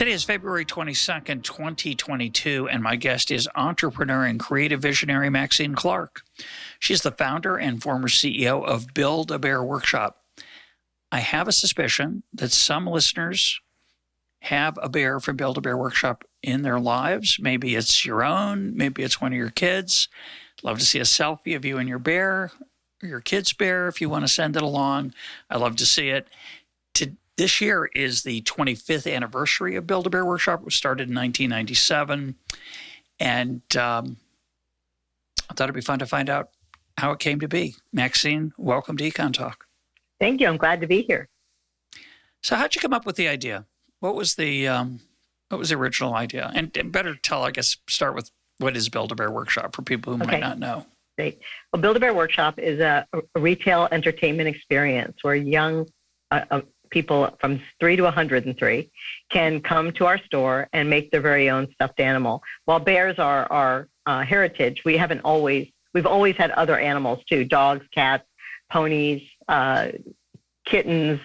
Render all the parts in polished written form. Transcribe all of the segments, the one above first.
Today is February 22nd, 2022, and my guest is entrepreneur and creative visionary Maxine Clark. She's the founder and former CEO of Build-A-Bear Workshop. I have a suspicion that some listeners have a bear from Build-A-Bear Workshop in their lives. Maybe it's your own, maybe it's one of your kids. Love to see a selfie of you and your bear, or your kid's bear if you want to send it along. I love to see it. This year is the 25th anniversary of Build-A-Bear Workshop. It was started in 1997. And I thought it'd be fun to find out how it came to be. Maxine, welcome to EconTalk. Thank you. I'm glad to be here. So how'd you come up with the idea? What was the original idea? And better tell, I guess, start with what is Build-A-Bear Workshop for people who might not know. Great. Well, Build-A-Bear Workshop is a retail entertainment experience where young people from 3 to 103 can come to our store and make their very own stuffed animal. While bears are our heritage, we've always had other animals too: dogs, cats, ponies, kittens,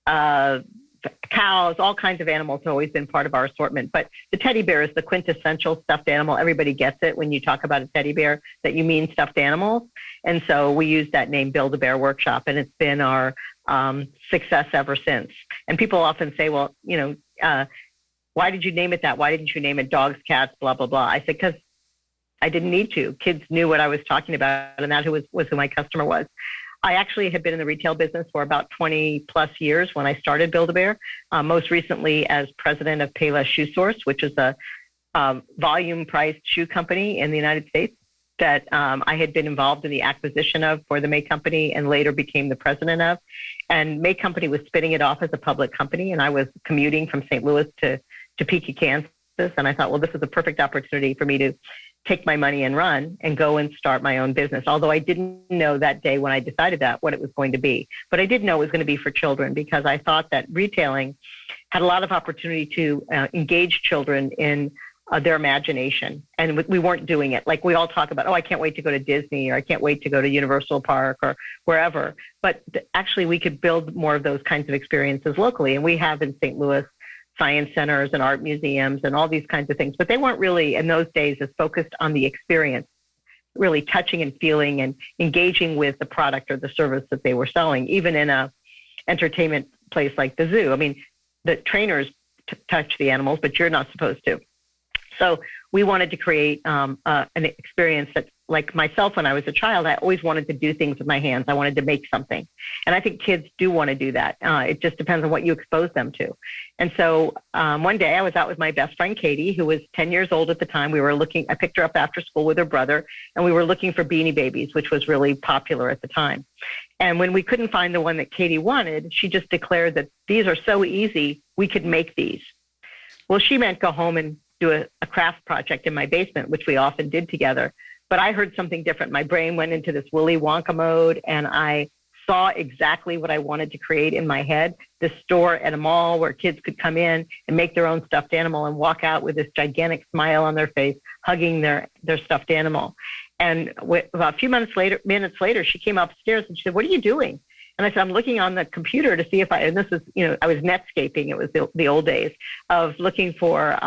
cows. All kinds of animals have always been part of our assortment. But the teddy bear is the quintessential stuffed animal. Everybody gets it when you talk about a teddy bear, that you mean stuffed animals. And so we use that name, Build-A-Bear Workshop, and it's been our success ever since. And people often say, well, why did you name it that? Why didn't you name it dogs, cats, blah, blah, blah? I said, because I didn't need to. Kids knew what I was talking about, and that was who my customer was. I actually had been in the retail business for about 20 plus years when I started Build-A-Bear, most recently as president of Payless Shoe Source, which is a volume priced shoe company in the United States that I had been involved in the acquisition of for the May Company and later became the president of. And May Company was spinning it off as a public company, and I was commuting from St. Louis to Topeka, Kansas. And I thought, well, this is a perfect opportunity for me to take my money and run and go and start my own business. Although I didn't know that day when I decided that what it was going to be. But I did know it was going to be for children, because I thought that retailing had a lot of opportunity to engage children in their imagination. And we weren't doing it. Like we all talk about, oh, I can't wait to go to Disney, or I can't wait to go to Universal Park or wherever. But actually we could build more of those kinds of experiences locally. And we have in St. Louis science centers and art museums and all these kinds of things. But they weren't really in those days as focused on the experience, really touching and feeling and engaging with the product or the service that they were selling, even in a entertainment place like the zoo. I mean, the trainers touch the animals, but you're not supposed to. So we wanted to create an experience that, like myself, when I was a child, I always wanted to do things with my hands. I wanted to make something. And I think kids do want to do that. It just depends on what you expose them to. And so one day I was out with my best friend, Katie, who was 10 years old at the time. I picked her up after school with her brother, and we were looking for Beanie Babies, which was really popular at the time. And when we couldn't find the one that Katie wanted, she just declared that these are so easy, we could make these. Well, she meant go home and do a craft project in my basement, which we often did together. But I heard something different. My brain went into this Willy Wonka mode, and I saw exactly what I wanted to create in my head, this store at a mall where kids could come in and make their own stuffed animal and walk out with this gigantic smile on their face, hugging their stuffed animal. And about a few minutes later, she came upstairs and she said, "What are you doing?" And I said, "I'm looking on the computer to see if I was Netscaping. It was the old days of looking for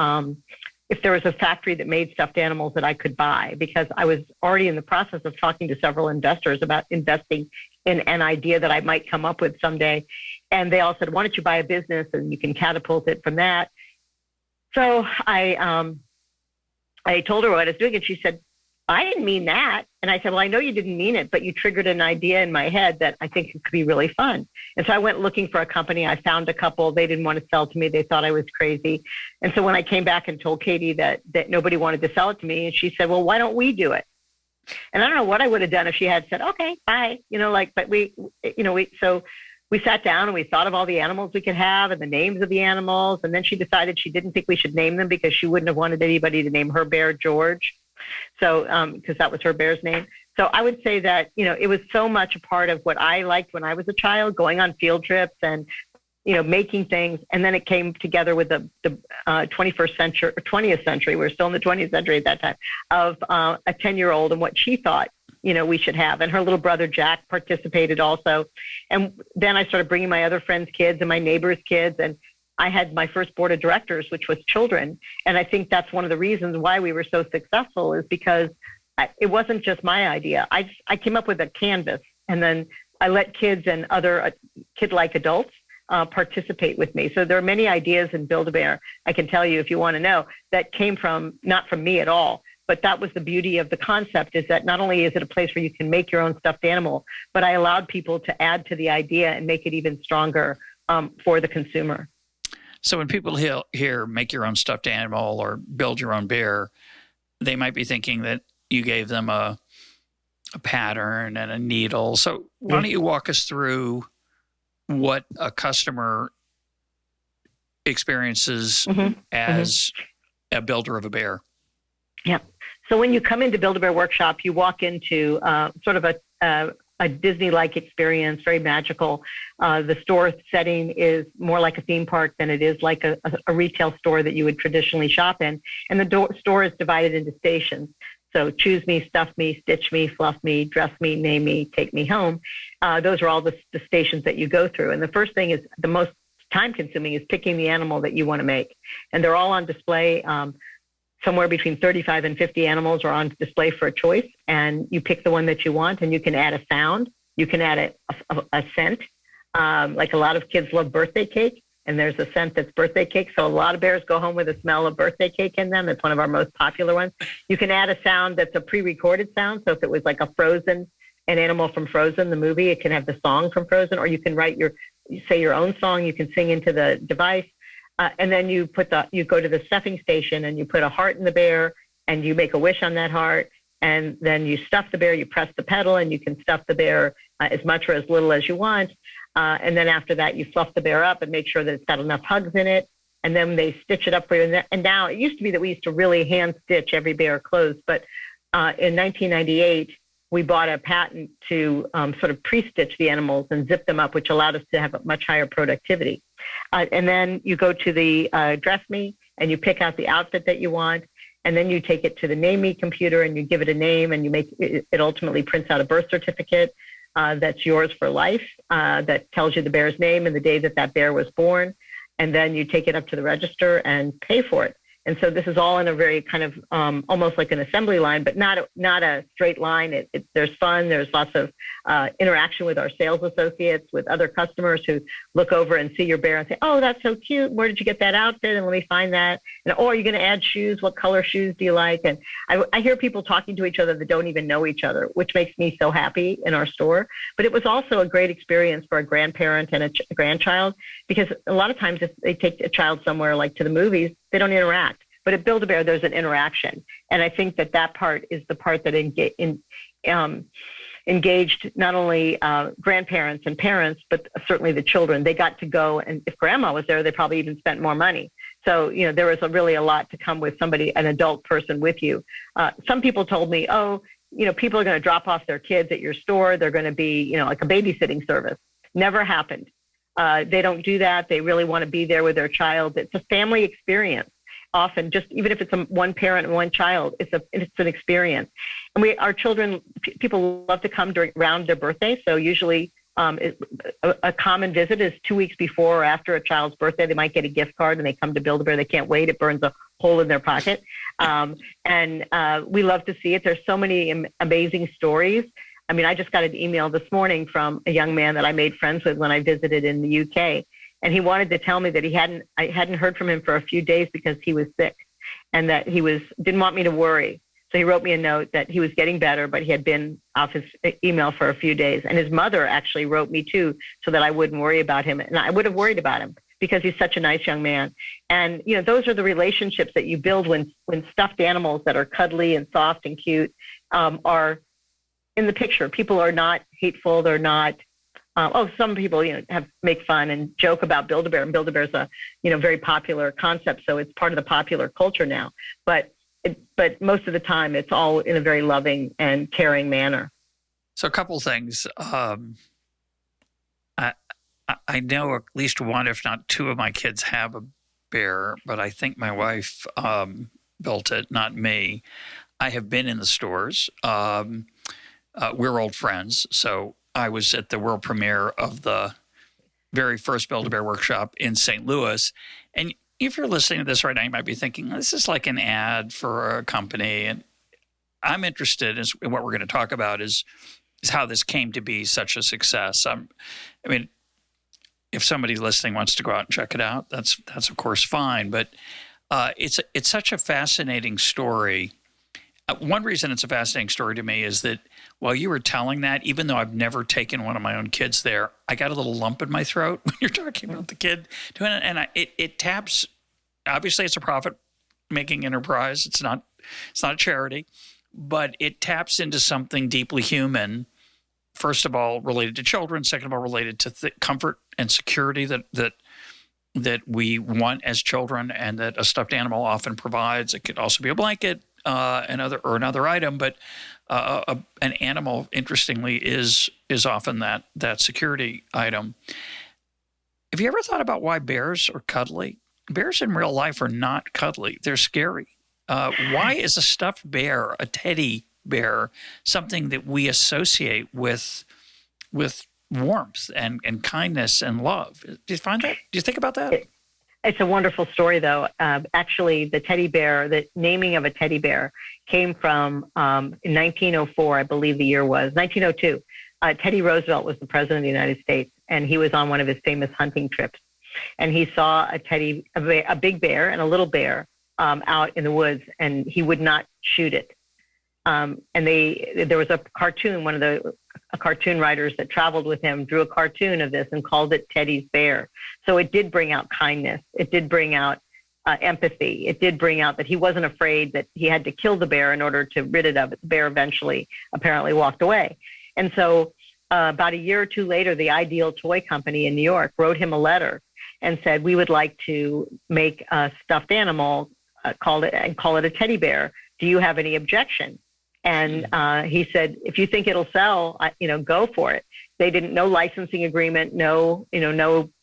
if there was a factory that made stuffed animals that I could buy, because I was already in the process of talking to several investors about investing in an idea that I might come up with someday. And they all said, why don't you buy a business and you can catapult it from that? So I told her what I was doing, and she said, I didn't mean that. And I said, well, I know you didn't mean it, but you triggered an idea in my head that I think it could be really fun. And so I went looking for a company. I found a couple. They didn't want to sell to me. They thought I was crazy. And so when I came back and told Katie that nobody wanted to sell it to me, and she said, well, why don't we do it? And I don't know what I would have done if she had said, okay, bye. But so we sat down and we thought of all the animals we could have and the names of the animals. And then she decided she didn't think we should name them because she wouldn't have wanted anybody to name her bear George. So, because that was her bear's name. So I would say that, it was so much a part of what I liked when I was a child, going on field trips and, making things. And then it came together with the 21st century or 20th century. We're still in the 20th century at that time, of a 10-year-old and what she thought, we should have. And her little brother, Jack, participated also. And then I started bringing my other friends' kids and my neighbors' kids. And I had my first board of directors, which was children. And I think that's one of the reasons why we were so successful, is because it wasn't just my idea. I came up with a canvas, and then I let kids and other kid-like adults participate with me. So there are many ideas in Build-A-Bear, I can tell you if you want to know, that came from, not from me at all. But that was the beauty of the concept, is that not only is it a place where you can make your own stuffed animal, but I allowed people to add to the idea and make it even stronger for the consumer. So when people hear make your own stuffed animal or build your own bear, they might be thinking that you gave them a pattern and a needle. So why don't you walk us through what a customer experiences as a builder of a bear? Yeah. So when you come into Build-A-Bear Workshop, you walk into sort of a Disney-like experience, very magical. The store setting is more like a theme park than it is like a retail store that you would traditionally shop in. And the store is divided into stations. So choose me, stuff me, stitch me, fluff me, dress me, name me, take me home. Those are all the stations that you go through. And the first thing is the most time-consuming is picking the animal that you want to make. And they're all on display. Somewhere between 35 and 50 animals are on display for a choice, and you pick the one that you want, and you can add a sound. You can add a scent. Like a lot of kids love birthday cake, and there's a scent that's birthday cake. So a lot of bears go home with a smell of birthday cake in them. It's one of our most popular ones. You can add a sound that's a pre-recorded sound. So if it was like an animal from Frozen, the movie, it can have the song from Frozen, or you can write your own song. You can sing into the device. And then you go to the stuffing station, and you put a heart in the bear, and you make a wish on that heart. And then you stuff the bear, you press the pedal, and you can stuff the bear as much or as little as you want. And then after that, you fluff the bear up and make sure that it's got enough hugs in it. And then they stitch it up for you. And now it used to be that we used to really hand stitch every bear clothes. But in 1998, we bought a patent to sort of pre-stitch the animals and zip them up, which allowed us to have a much higher productivity. And then you go to the Dress Me, and you pick out the outfit that you want. And then you take it to the Name Me computer, and you give it a name, and it ultimately prints out a birth certificate that's yours for life, that tells you the bear's name and the day that bear was born. And then you take it up to the register and pay for it. And so this is all in a very kind of almost like an assembly line, but not a straight line. There's fun. There's lots of interaction with our sales associates, with other customers who look over and see your bear and say, "Oh, that's so cute. Where did you get that outfit? And let me find that." And, "Oh, are you going to add shoes? What color shoes do you like?" And I hear people talking to each other that don't even know each other, which makes me so happy in our store. But it was also a great experience for a grandparent and a grandchild, because a lot of times if they take a child somewhere like to the movies, they don't interact. But at Build-A-Bear, there's an interaction. And I think that part is the part that engaged not only grandparents and parents, but certainly the children. They got to go, and if grandma was there, they probably even spent more money. So, there was really a lot to come with an adult person with you. Some people told me, "Oh, people are going to drop off their kids at your store. They're going to be, like a babysitting service." Never happened. They don't do that. They really want to be there with their child. It's a family experience. Often, just even if it's one parent and one child, it's an experience. And our children, people love to come around their birthday. So usually a common visit is 2 weeks before or after a child's birthday. They might get a gift card and they come to Build-A-Bear. They can't wait. It burns a hole in their pocket. And we love to see it. There's so many amazing stories. I mean, I just got an email this morning from a young man that I made friends with when I visited in the UK. And he wanted to tell me that I hadn't heard from him for a few days because he was sick, and that he didn't want me to worry. So he wrote me a note that he was getting better, but he had been off his email for a few days. And his mother actually wrote me too, so that I wouldn't worry about him. And I would have worried about him because he's such a nice young man. And, those are the relationships that you build when stuffed animals that are cuddly and soft and cute are in the picture. People are not hateful. They're not, some people, make fun and joke about Build-A-Bear, and Build-A-Bear is a, very popular concept. So it's part of the popular culture now, but most of the time it's all in a very loving and caring manner. So a couple things. I know at least one, if not two of my kids have a bear, but I think my wife built it, not me. I have been in the stores. We're old friends, so I was at the world premiere of the very first Build-A-Bear workshop in St. Louis. And if you're listening to this right now, you might be thinking, this is like an ad for a company. And I'm interested in what we're going to talk about is how this came to be such a success. I mean, if somebody listening wants to go out and check it out, that's of course fine. But it's such a fascinating story. One reason it's a fascinating story to me is that while you were telling that, even though I've never taken one of my own kids there, I got a little lump in my throat when you're talking about the kid doing it. And it taps, obviously it's a profit-making enterprise. It's not a charity, but it taps into something deeply human. First of all, related to children. Second of all, related to comfort and security that we want as children, and that a stuffed animal often provides. It could also be a blanket, another item, but an animal, interestingly, is often that security item. Have you ever thought about why bears are cuddly? Bears in real life are not cuddly; they're scary. Why is a stuffed bear, a teddy bear, something that we associate with warmth and kindness and love? Do you find that? Do you think about that? It's a wonderful story, though. Actually, the teddy bear, the naming of a teddy bear came from in 1904, I believe the year was, 1902. Teddy Roosevelt was the president of the United States, and he was on one of his famous hunting trips. And he saw a big bear and a little bear out in the woods, and he would not shoot it. And there was a cartoon, one of the cartoon writers that traveled with him drew a cartoon of this and called it Teddy's Bear. So it did bring out kindness. It did bring out empathy. It did bring out that he wasn't afraid that he had to kill the bear in order to rid it of it. The bear eventually apparently walked away. And so about a year or two later, the Ideal Toy Company in New York wrote him a letter and said, we would like to make a stuffed animal, call it a teddy bear. Do you have any objection? And he said, if you think it'll sell, go for it. They didn't, no licensing agreement, no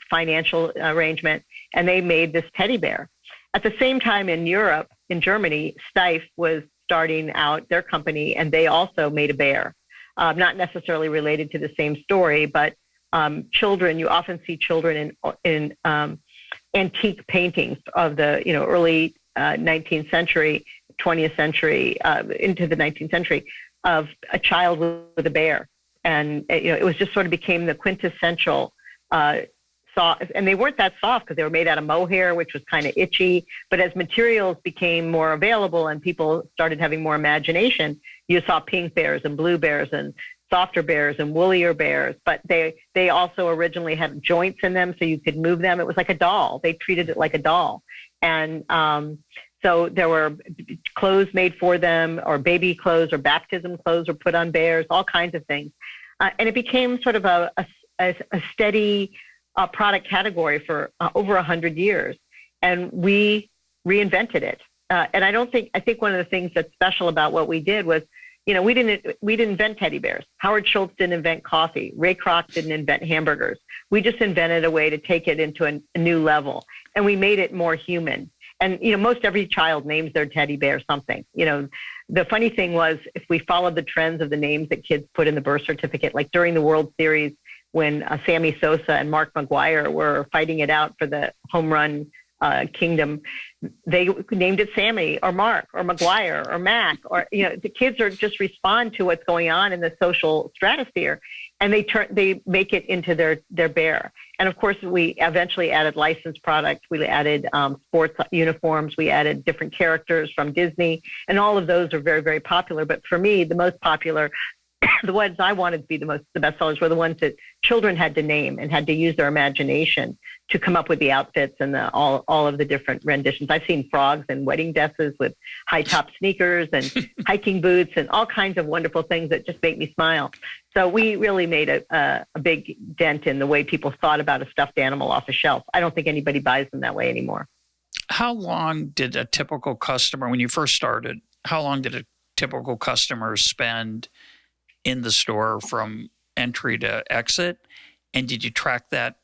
financial arrangement. And they made this teddy bear. At the same time in Europe, in Germany, Steiff was starting out their company, and they also made a bear. Not necessarily related to the same story, but children, you often see children in antique paintings of the early 19th century, 20th century, into the 19th century, of a child with a bear. And, it was just sort of became the quintessential soft. And they weren't that soft because they were made out of mohair, which was kind of itchy. But as materials became more available and people started having more imagination, you saw pink bears and blue bears and softer bears and woollier bears. But they also originally had joints in them so you could move them. It was like a doll. They treated it like a doll. And so there were clothes made for them, or baby clothes or baptism clothes were put on bears, all kinds of things. And it became sort of a steady product category for over 100 years. And we reinvented it. And I think one of the things that's special about what we did was, we didn't invent teddy bears. Howard Schultz didn't invent coffee. Ray Kroc didn't invent hamburgers. We just invented a way to take it into a new level. And we made it more human. And, most every child names their teddy bear something. The funny thing was, if we followed the trends of the names that kids put in the birth certificate, like during the World Series, when Sammy Sosa and Mark McGwire were fighting it out for the home run kingdom, they named it Sammy or Mark or McGuire or Mac, or, the kids are just respond to what's going on in the social stratosphere, and they make it into their bear. And of course, we eventually added licensed products. We added sports uniforms. We added different characters from Disney, and all of those are very, very popular. But for me, the most popular, the ones I wanted to be the best sellers were the ones that children had to name and had to use their imagination to come up with the outfits and all of the different renditions. I've seen frogs in wedding dresses with high top sneakers and hiking boots and all kinds of wonderful things that just make me smile. So we really made a big dent in the way people thought about a stuffed animal off a shelf. I don't think anybody buys them that way anymore. How long did a typical customer, when you first started, how long did a typical customer spend in the store from entry to exit? And did you track that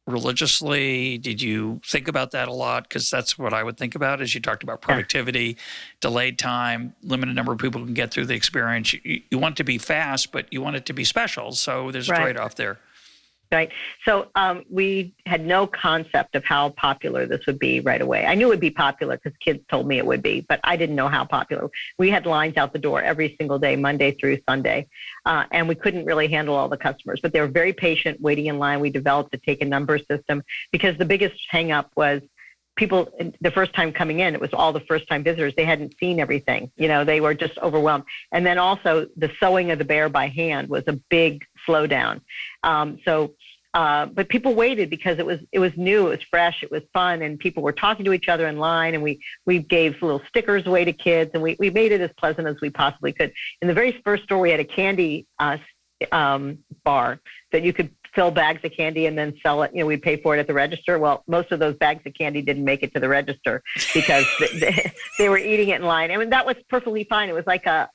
religiously? Did you think about that a lot? Because that's what I would think about as you talked about productivity, delayed time, limited number of people who can get through the experience. You want it to be fast, but you want it to be special. So there's a trade-off there. Right. So we had no concept of how popular this would be right away. I knew it would be popular because kids told me it would be, but I didn't know how popular. We had lines out the door every single day, Monday through Sunday, and we couldn't really handle all the customers, but they were very patient waiting in line. We developed a take a number system because the biggest hang up was people, the first time coming in, it was all the first time visitors. They hadn't seen everything. They were just overwhelmed. And then also the sewing of the bear by hand was a big slowdown. But people waited because it was new, it was fresh, it was fun, and people were talking to each other in line, and we gave little stickers away to kids, and we made it as pleasant as we possibly could. In the very first store, we had a candy bar that you could fill bags of candy and then sell it. We'd pay for it at the register. Well, most of those bags of candy didn't make it to the register because they were eating it in line. I mean, that was perfectly fine. It was like a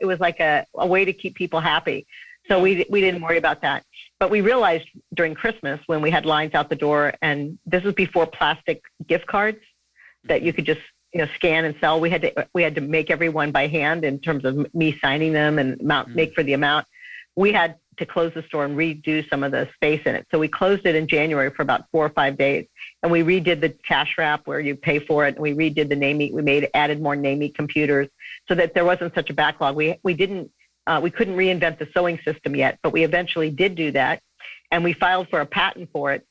way to keep people happy. So we didn't worry about that. But we realized during Christmas when we had lines out the door, and this was before plastic gift cards that you could just scan and sell. We had to make everyone by hand in terms of me signing them and make for the amount. We had to close the store and redo some of the space in it. So we closed it in January for about 4 or 5 days, and we redid the cash wrap where you pay for it. And we redid the name-eat. We added more name-eat computers so that there wasn't such a backlog. We couldn't reinvent the sewing system yet, but we eventually did do that, and we filed for a patent for it.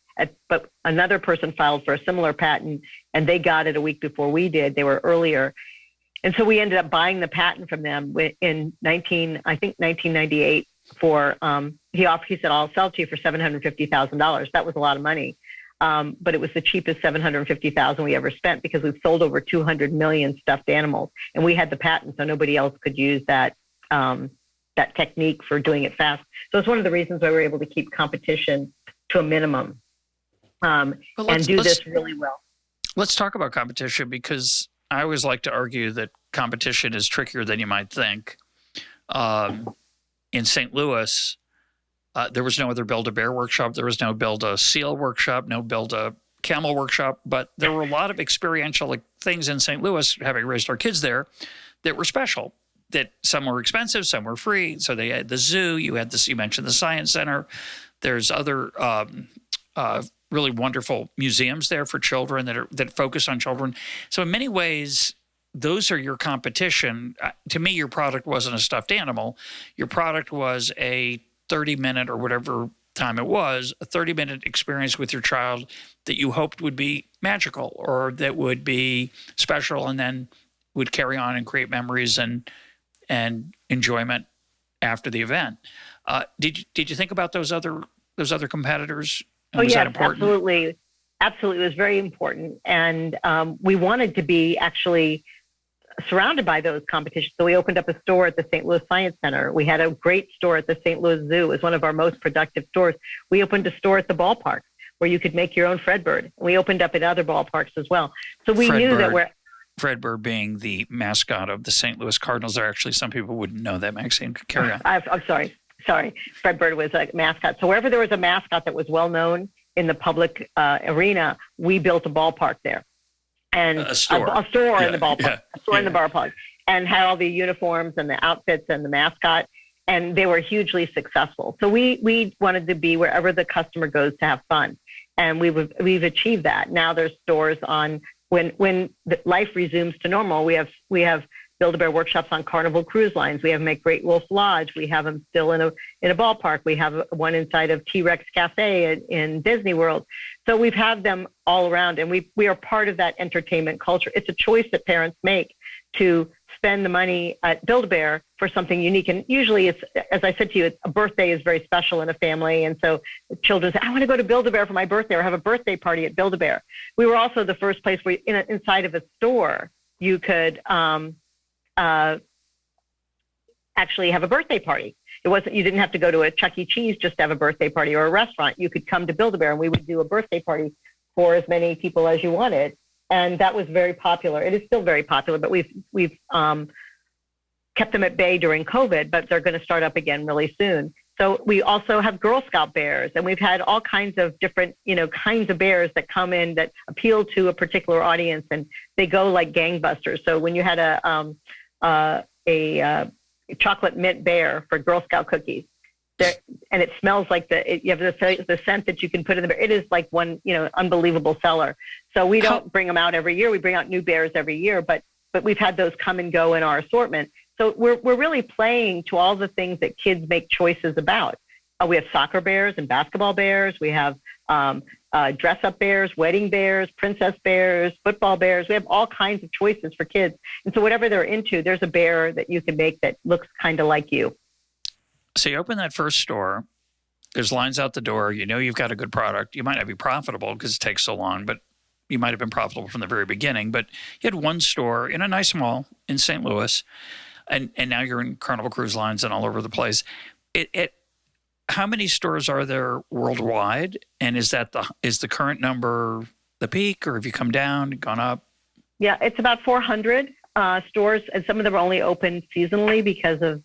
But another person filed for a similar patent, and they got it a week before we did. They were earlier. And so we ended up buying the patent from them in 1998 for, he said, I'll sell it to you for $750,000. That was a lot of money. But it was the cheapest $750,000 we ever spent because we've sold over 200 million stuffed animals, and we had the patent, so nobody else could use that technique for doing it fast. So it's one of the reasons why we're able to keep competition to a minimum and do this really well. Let's talk about competition, because I always like to argue that competition is trickier than you might think. In St. Louis, there was no other Build-A-Bear workshop. There was no Build-A-Seal workshop, no Build-A-Camel workshop. But there were a lot of experiential things in St. Louis, having raised our kids there, that were special. That some were expensive, some were free. So they had the zoo. You mentioned the Science Center. There's other really wonderful museums there for children that focus on children. So in many ways, those are your competition. To me, your product wasn't a stuffed animal. Your product was a 30-minute or whatever time it was, a 30-minute experience with your child that you hoped would be magical or that would be special, and then would carry on and create memories and enjoyment after the event. Did you think about those other competitors? Oh, yes, absolutely. Absolutely. It was very important. And we wanted to be actually surrounded by those competitions. So we opened up a store at the St. Louis Science Center. We had a great store at the St. Louis Zoo. It was one of our most productive stores. We opened a store at the ballpark where you could make your own Fredbird. We opened up at other ballparks as well. So we knew that Fredbird being the mascot of the St. Louis Cardinals. There are actually some people wouldn't know that, Maxine. Carry on. I'm sorry. Fredbird was a mascot. So wherever there was a mascot that was well known in the public arena, we built a ballpark there. And a store in the ballpark, in the ballpark, and had all the uniforms and the outfits and the mascot, and they were hugely successful. So we wanted to be wherever the customer goes to have fun, and we've achieved that. Now there's stores on when life resumes to normal. We have Build-A-Bear workshops on Carnival cruise lines. We have them at Great Wolf Lodge. We have them still in a ballpark. We have one inside of T-Rex Cafe in Disney World. So we've had them all around, and we are part of that entertainment culture. It's a choice that parents make to spend the money at Build-A-Bear for something unique. And usually it's, as I said to you, a birthday is very special in a family. And so children say, I want to go to Build-A-Bear for my birthday or have a birthday party at Build-A-Bear. We were also the first place where inside of a store you could actually have a birthday party. You didn't have to go to a Chuck E. Cheese just to have a birthday party or a restaurant. You could come to Build-A-Bear and we would do a birthday party for as many people as you wanted. And that was very popular. It is still very popular, but we've kept them at bay during COVID, but they're going to start up again really soon. So we also have Girl Scout bears, and we've had all kinds of different, kinds of bears that come in that appeal to a particular audience, and they go like gangbusters. So when you had a chocolate mint bear for Girl Scout cookies, and it smells like you have the scent that you can put in the bear. It is like one, unbelievable seller. So we don't bring them out every year. We bring out new bears every year, but we've had those come and go in our assortment. So we're really playing to all the things that kids make choices about. We have soccer bears and basketball bears. We have dress-up bears, wedding bears, princess bears, football bears. We have all kinds of choices for kids. And so whatever they're into, there's a bear that you can make that looks kind of like you. So you open that first store. There's lines out the door. You know you've got a good product. You might not be profitable because it takes so long, but you might have been profitable from the very beginning. But you had one store in a nice mall in St. Louis, and now you're in Carnival Cruise Lines and all over the place. How many stores are there worldwide? And is the current number the peak, or have you come down, gone up? Yeah, it's about 400 stores, and some of them are only open seasonally because of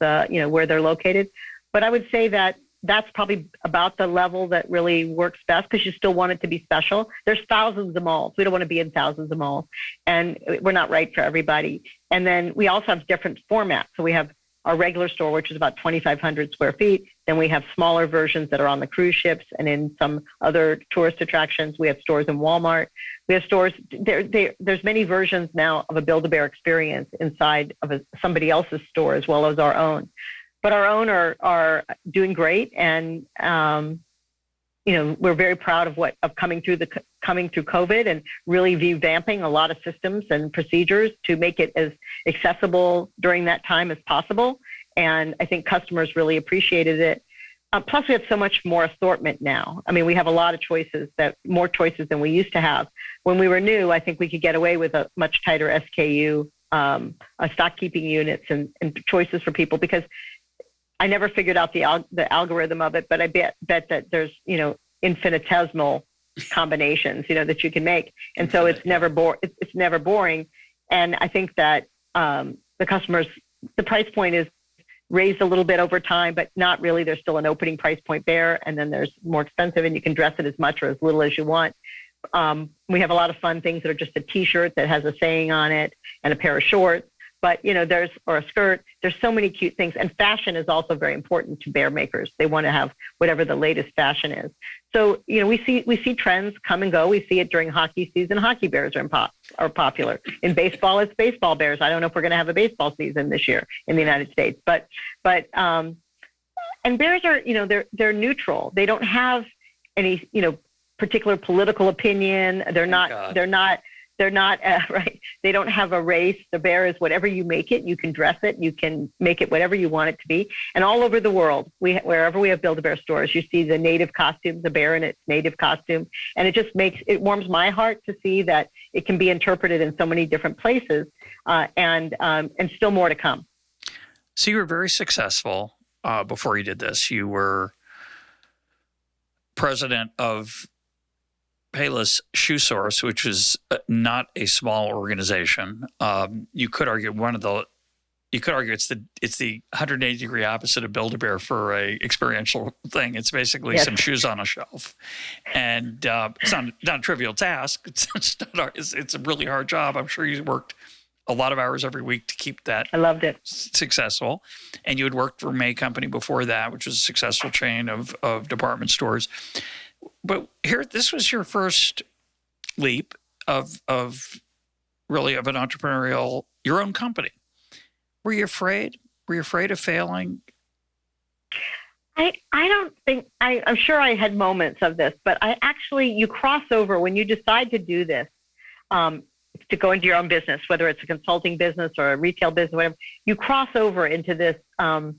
where they're located. But I would say that that's probably about the level that really works best, because you still want it to be special. There's thousands of malls. We don't want to be in thousands of malls, and we're not right for everybody. And then we also have different formats. So we have our regular store, which is about 2,500 square feet. Then we have smaller versions that are on the cruise ships and in some other tourist attractions. We have stores in Walmart. We have stores. There's many versions now of a Build-A-Bear experience inside of somebody else's store as well as our own. But our own are doing great, and we're very proud of coming through COVID and really revamping a lot of systems and procedures to make it as accessible during that time as possible. And I think customers really appreciated it. Plus, we have so much more assortment now. I mean, we have a lot of choices, more choices than we used to have. When we were new, I think we could get away with a much tighter SKU, stock keeping units and choices for people, because I never figured out the algorithm of it, but I bet that there's, infinitesimal combinations, that you can make. And so it's never boring. And I think that the price point is raised a little bit over time, but not really. There's still an opening price point there. And then there's more expensive, and you can dress it as much or as little as you want. We have a lot of fun things that are just a t-shirt that has a saying on it and a pair of shorts. But, or a skirt. There's so many cute things. And fashion is also very important to bear makers. They want to have whatever the latest fashion is. So, we see trends come and go. We see it during hockey season. Hockey bears are popular. In baseball, it's baseball bears. I don't know if we're going to have a baseball season this year in the United States. But and bears are, they're neutral. They don't have any, particular political opinion. They're not right. They don't have a race. The bear is whatever you make it. You can dress it. You can make it whatever you want it to be. And all over the world, wherever we have Build-A-Bear stores, you see the native costume, the bear in its native costume. And it warms my heart to see that it can be interpreted in so many different places, and still more to come. So you were very successful before you did this. You were president of Payless Shoe Source, which is not a small organization. You could argue it's the 180-degree opposite of Build-A-Bear for a experiential thing. It's basically some shoes on a shelf, and it's not a trivial task. It's a really hard job. I'm sure you worked a lot of hours every week to keep that. I loved it. Successful, and you had worked for May Company before that, which was a successful chain of department stores. But this was your first leap of an entrepreneurial, your own company. Were you afraid? Were you afraid of failing? I don't think, I'm sure I had moments of this, but you cross over when you decide to do this, to go into your own business, whether it's a consulting business or a retail business, whatever, you cross over into this, I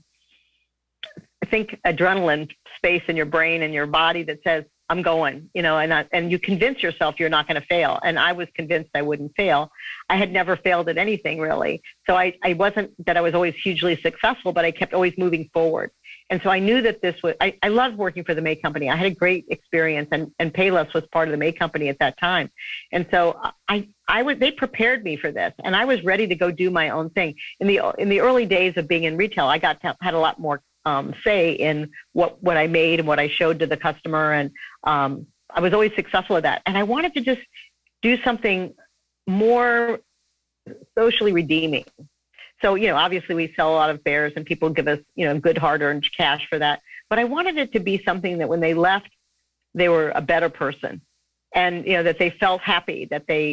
think, adrenaline space in your brain and your body that says, I'm going, and you convince yourself you're not going to fail. And I was convinced I wouldn't fail. I had never failed at anything, really. So I wasn't that I was always hugely successful, but I kept always moving forward. And so I knew that I loved working for the May Company. I had a great experience, and Payless was part of the May Company at that time. And so they prepared me for this, and I was ready to go do my own thing. In the early days of being in retail, I had a lot more say in what I made and what I showed to the customer. And I was always successful at that. And I wanted to just do something more socially redeeming. So, obviously we sell a lot of bears and people give us, good hard-earned cash for that. but I wanted it to be something that when they left, they were a better person. And, that they felt happy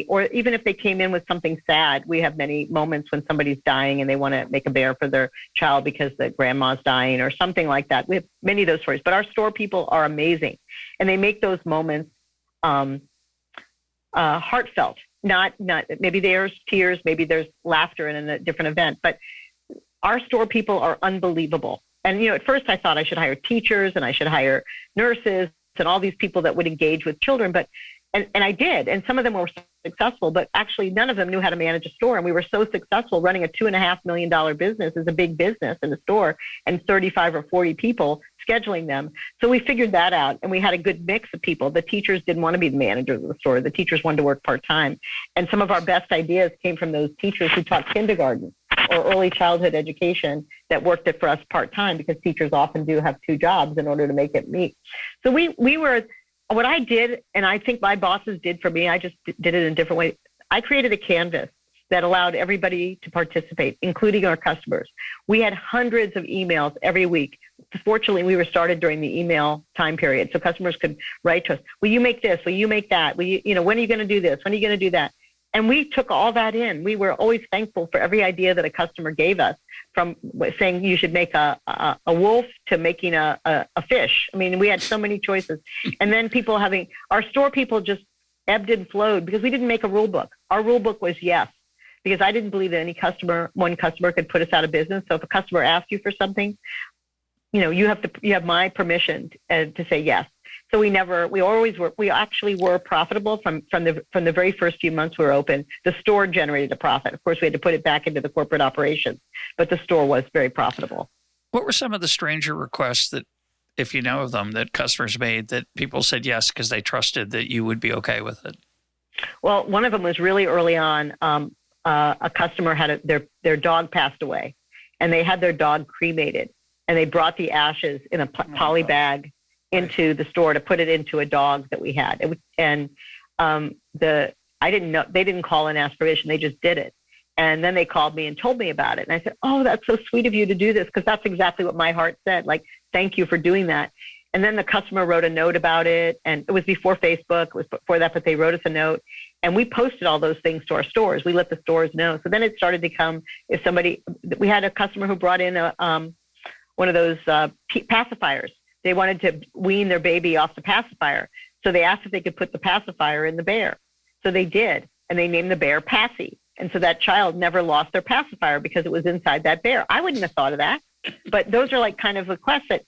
or even if they came in with something sad, we have many moments when somebody's dying and they want to make a bear for their child because the grandma's dying or something like that. We have many of those stories, but our store people are amazing. And they make those moments heartfelt. Not maybe there's tears, maybe there's laughter in a different event, but our store people are unbelievable. And, at first I thought I should hire teachers and I should hire nurses and all these people that would engage with children, and I did. And some of them were successful, but actually none of them knew how to manage a store. And we were so successful running a $2.5 million business is a big business in the store, and 35 or 40 people scheduling them. So we figured that out, and we had a good mix of people. The teachers didn't want to be the managers of the store. The teachers wanted to work part-time. And some of our best ideas came from those teachers who taught kindergarten or early childhood education that worked it for us part-time, because teachers often do have two jobs in order to make it meet. So we were, what I did, and I think my bosses did for me, I just did it in a different way. I created a canvas that allowed everybody to participate, including our customers. We had hundreds of emails every week. Fortunately, we were started during the email time period, so customers could write to us, will you make this? Will you make that? Will you, when are you going to do this? When are you going to do that? And we took all that in. We were always thankful for every idea that a customer gave us, from saying you should make a wolf to making a fish. I mean, we had so many choices. And then our store people just ebbed and flowed because we didn't make a rule book. Our rule book was yes, because I didn't believe that one customer could put us out of business. So if a customer asked you for something, you have my permission to say yes. So we actually were profitable from the very first few months we were open. The store generated a profit. Of course, we had to put it back into the corporate operations, but the store was very profitable. What were some of the stranger requests that, if you know of them, that customers made that people said yes because they trusted that you would be okay with it? Well, one of them was really early on. A customer had their dog passed away, and they had their dog cremated, and they brought the ashes in a poly bag into the store to put it into a dog that we had. I didn't know, they didn't call and ask permission. They just did it. And then they called me and told me about it. And I said, oh, that's so sweet of you to do this. Cause that's exactly what my heart said. Like, thank you for doing that. And then the customer wrote a note about it. And it was before Facebook, it was before that, but they wrote us a note, and we posted all those things to our stores. We let the stores know. So then it started to come, we had a customer who brought in one of those pacifiers. They wanted to wean their baby off the pacifier. So they asked if they could put the pacifier in the bear. So they did. And they named the bear Passy. And so that child never lost their pacifier because it was inside that bear. I wouldn't have thought of that. But those are like kind of requests that,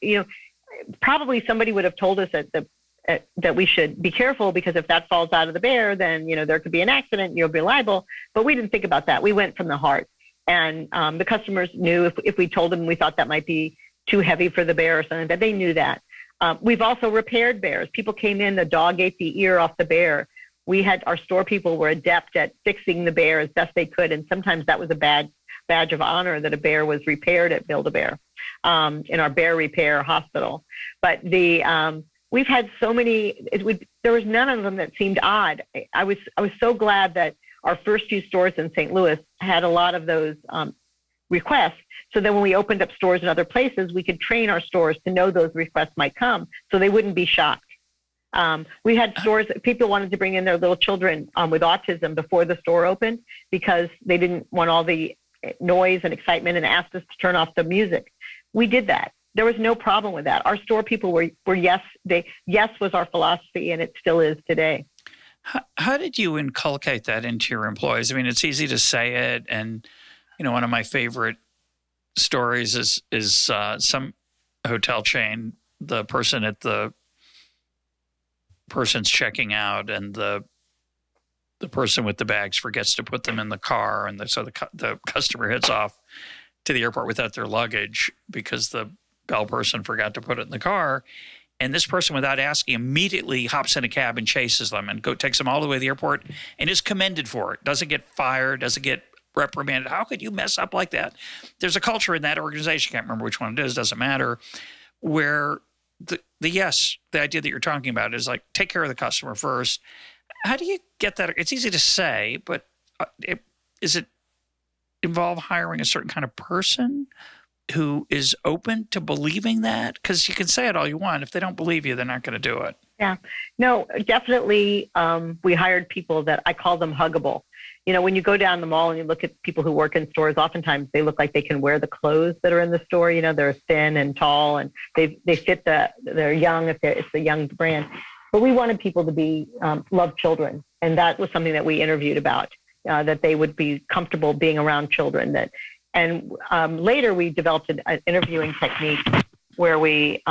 probably somebody would have told us that we should be careful, because if that falls out of the bear, then, there could be an accident, you'll be liable. But we didn't think about that. We went from the heart. And the customers knew if we told them we thought that might be too heavy for the bear or something, that they knew that. We've also repaired bears. People came in, the dog ate the ear off the bear. Our store people were adept at fixing the bear as best they could. And sometimes that was a badge of honor that a bear was repaired at Build-A-Bear, in our bear repair hospital. But we've had so many, there was none of them that seemed odd. I was so glad that our first few stores in St. Louis had a lot of those requests. So then when we opened up stores in other places, we could train our stores to know those requests might come, so they wouldn't be shocked. We had stores, people wanted to bring in their little children with autism before the store opened, because they didn't want all the noise and excitement, and asked us to turn off the music. We did that. There was no problem with that. Our store people were yes. Yes was our philosophy, and it still is today. How did you inculcate that into your employees? I mean, it's easy to say it, and one of my favorite stories is some hotel chain. The person's checking out, and the person with the bags forgets to put them in the car, and so the customer heads off to the airport without their luggage because the bell person forgot to put it in the car. And this person, without asking, immediately hops in a cab and chases them and takes them all the way to the airport, and is commended for it. Doesn't get fired, doesn't get reprimanded. How could you mess up like that? There's a culture in that organization, can't remember which one it is, doesn't matter, where the idea that you're talking about is like, take care of the customer first. How do you get that? It's easy to say, but does it involve hiring a certain kind of person? who is open to believing that? Because you can say it all you want. If they don't believe you, they're not going to do it. Yeah, no, definitely. We hired people that I call them huggable. When you go down the mall and you look at people who work in stores, oftentimes they look like they can wear the clothes that are in the store. They're thin and tall, and they fit they're young if it's a young brand. But we wanted people to be love children, and that was something that we interviewed about, that they would be comfortable being around children. Later we developed an interviewing technique where we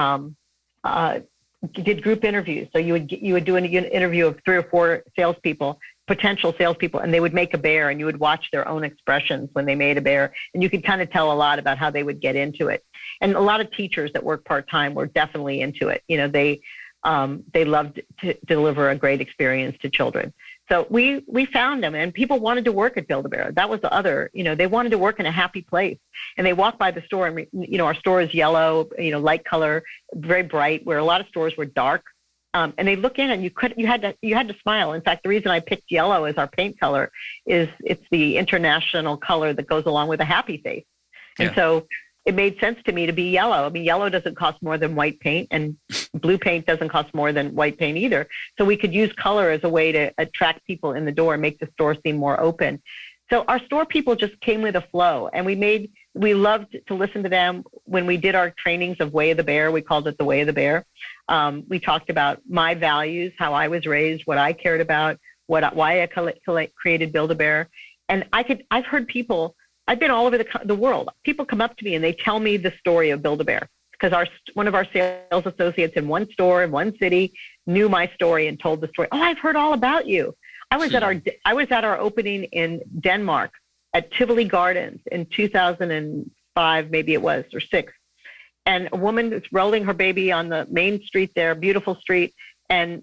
did group interviews. So you would do an interview of 3 or 4 salespeople, potential salespeople, and they would make a bear, and you would watch their own expressions when they made a bear, and you could kind of tell a lot about how they would get into it. And a lot of teachers that work part-time were definitely into it. They loved to deliver a great experience to children. So we found them, and people wanted to work at Build-A-Bear. That was the other, they wanted to work in a happy place. And they walked by the store, and, our store is yellow, light color, very bright, where a lot of stores were dark. And they look in, and you had to smile. In fact, the reason I picked yellow as our paint color is it's the international color that goes along with a happy face. And so it made sense to me to be yellow. I mean, yellow doesn't cost more than white paint, and blue paint doesn't cost more than white paint either. So we could use color as a way to attract people in the door and make the store seem more open. So our store people just came with a flow, and we loved to listen to them. When we did our trainings of Way of the Bear, we called it the Way of the Bear. We talked about my values, how I was raised, what I cared about, why I created Build-A-Bear. And I've heard people, I've been all over the world. People come up to me and they tell me the story of Build-A-Bear, because one of our sales associates in one store in one city knew my story and told the story. Oh, I've heard all about you. I was at our opening in Denmark at Tivoli Gardens in 2005, maybe it was, or 6. And a woman was rolling her baby on the main street there, beautiful street. And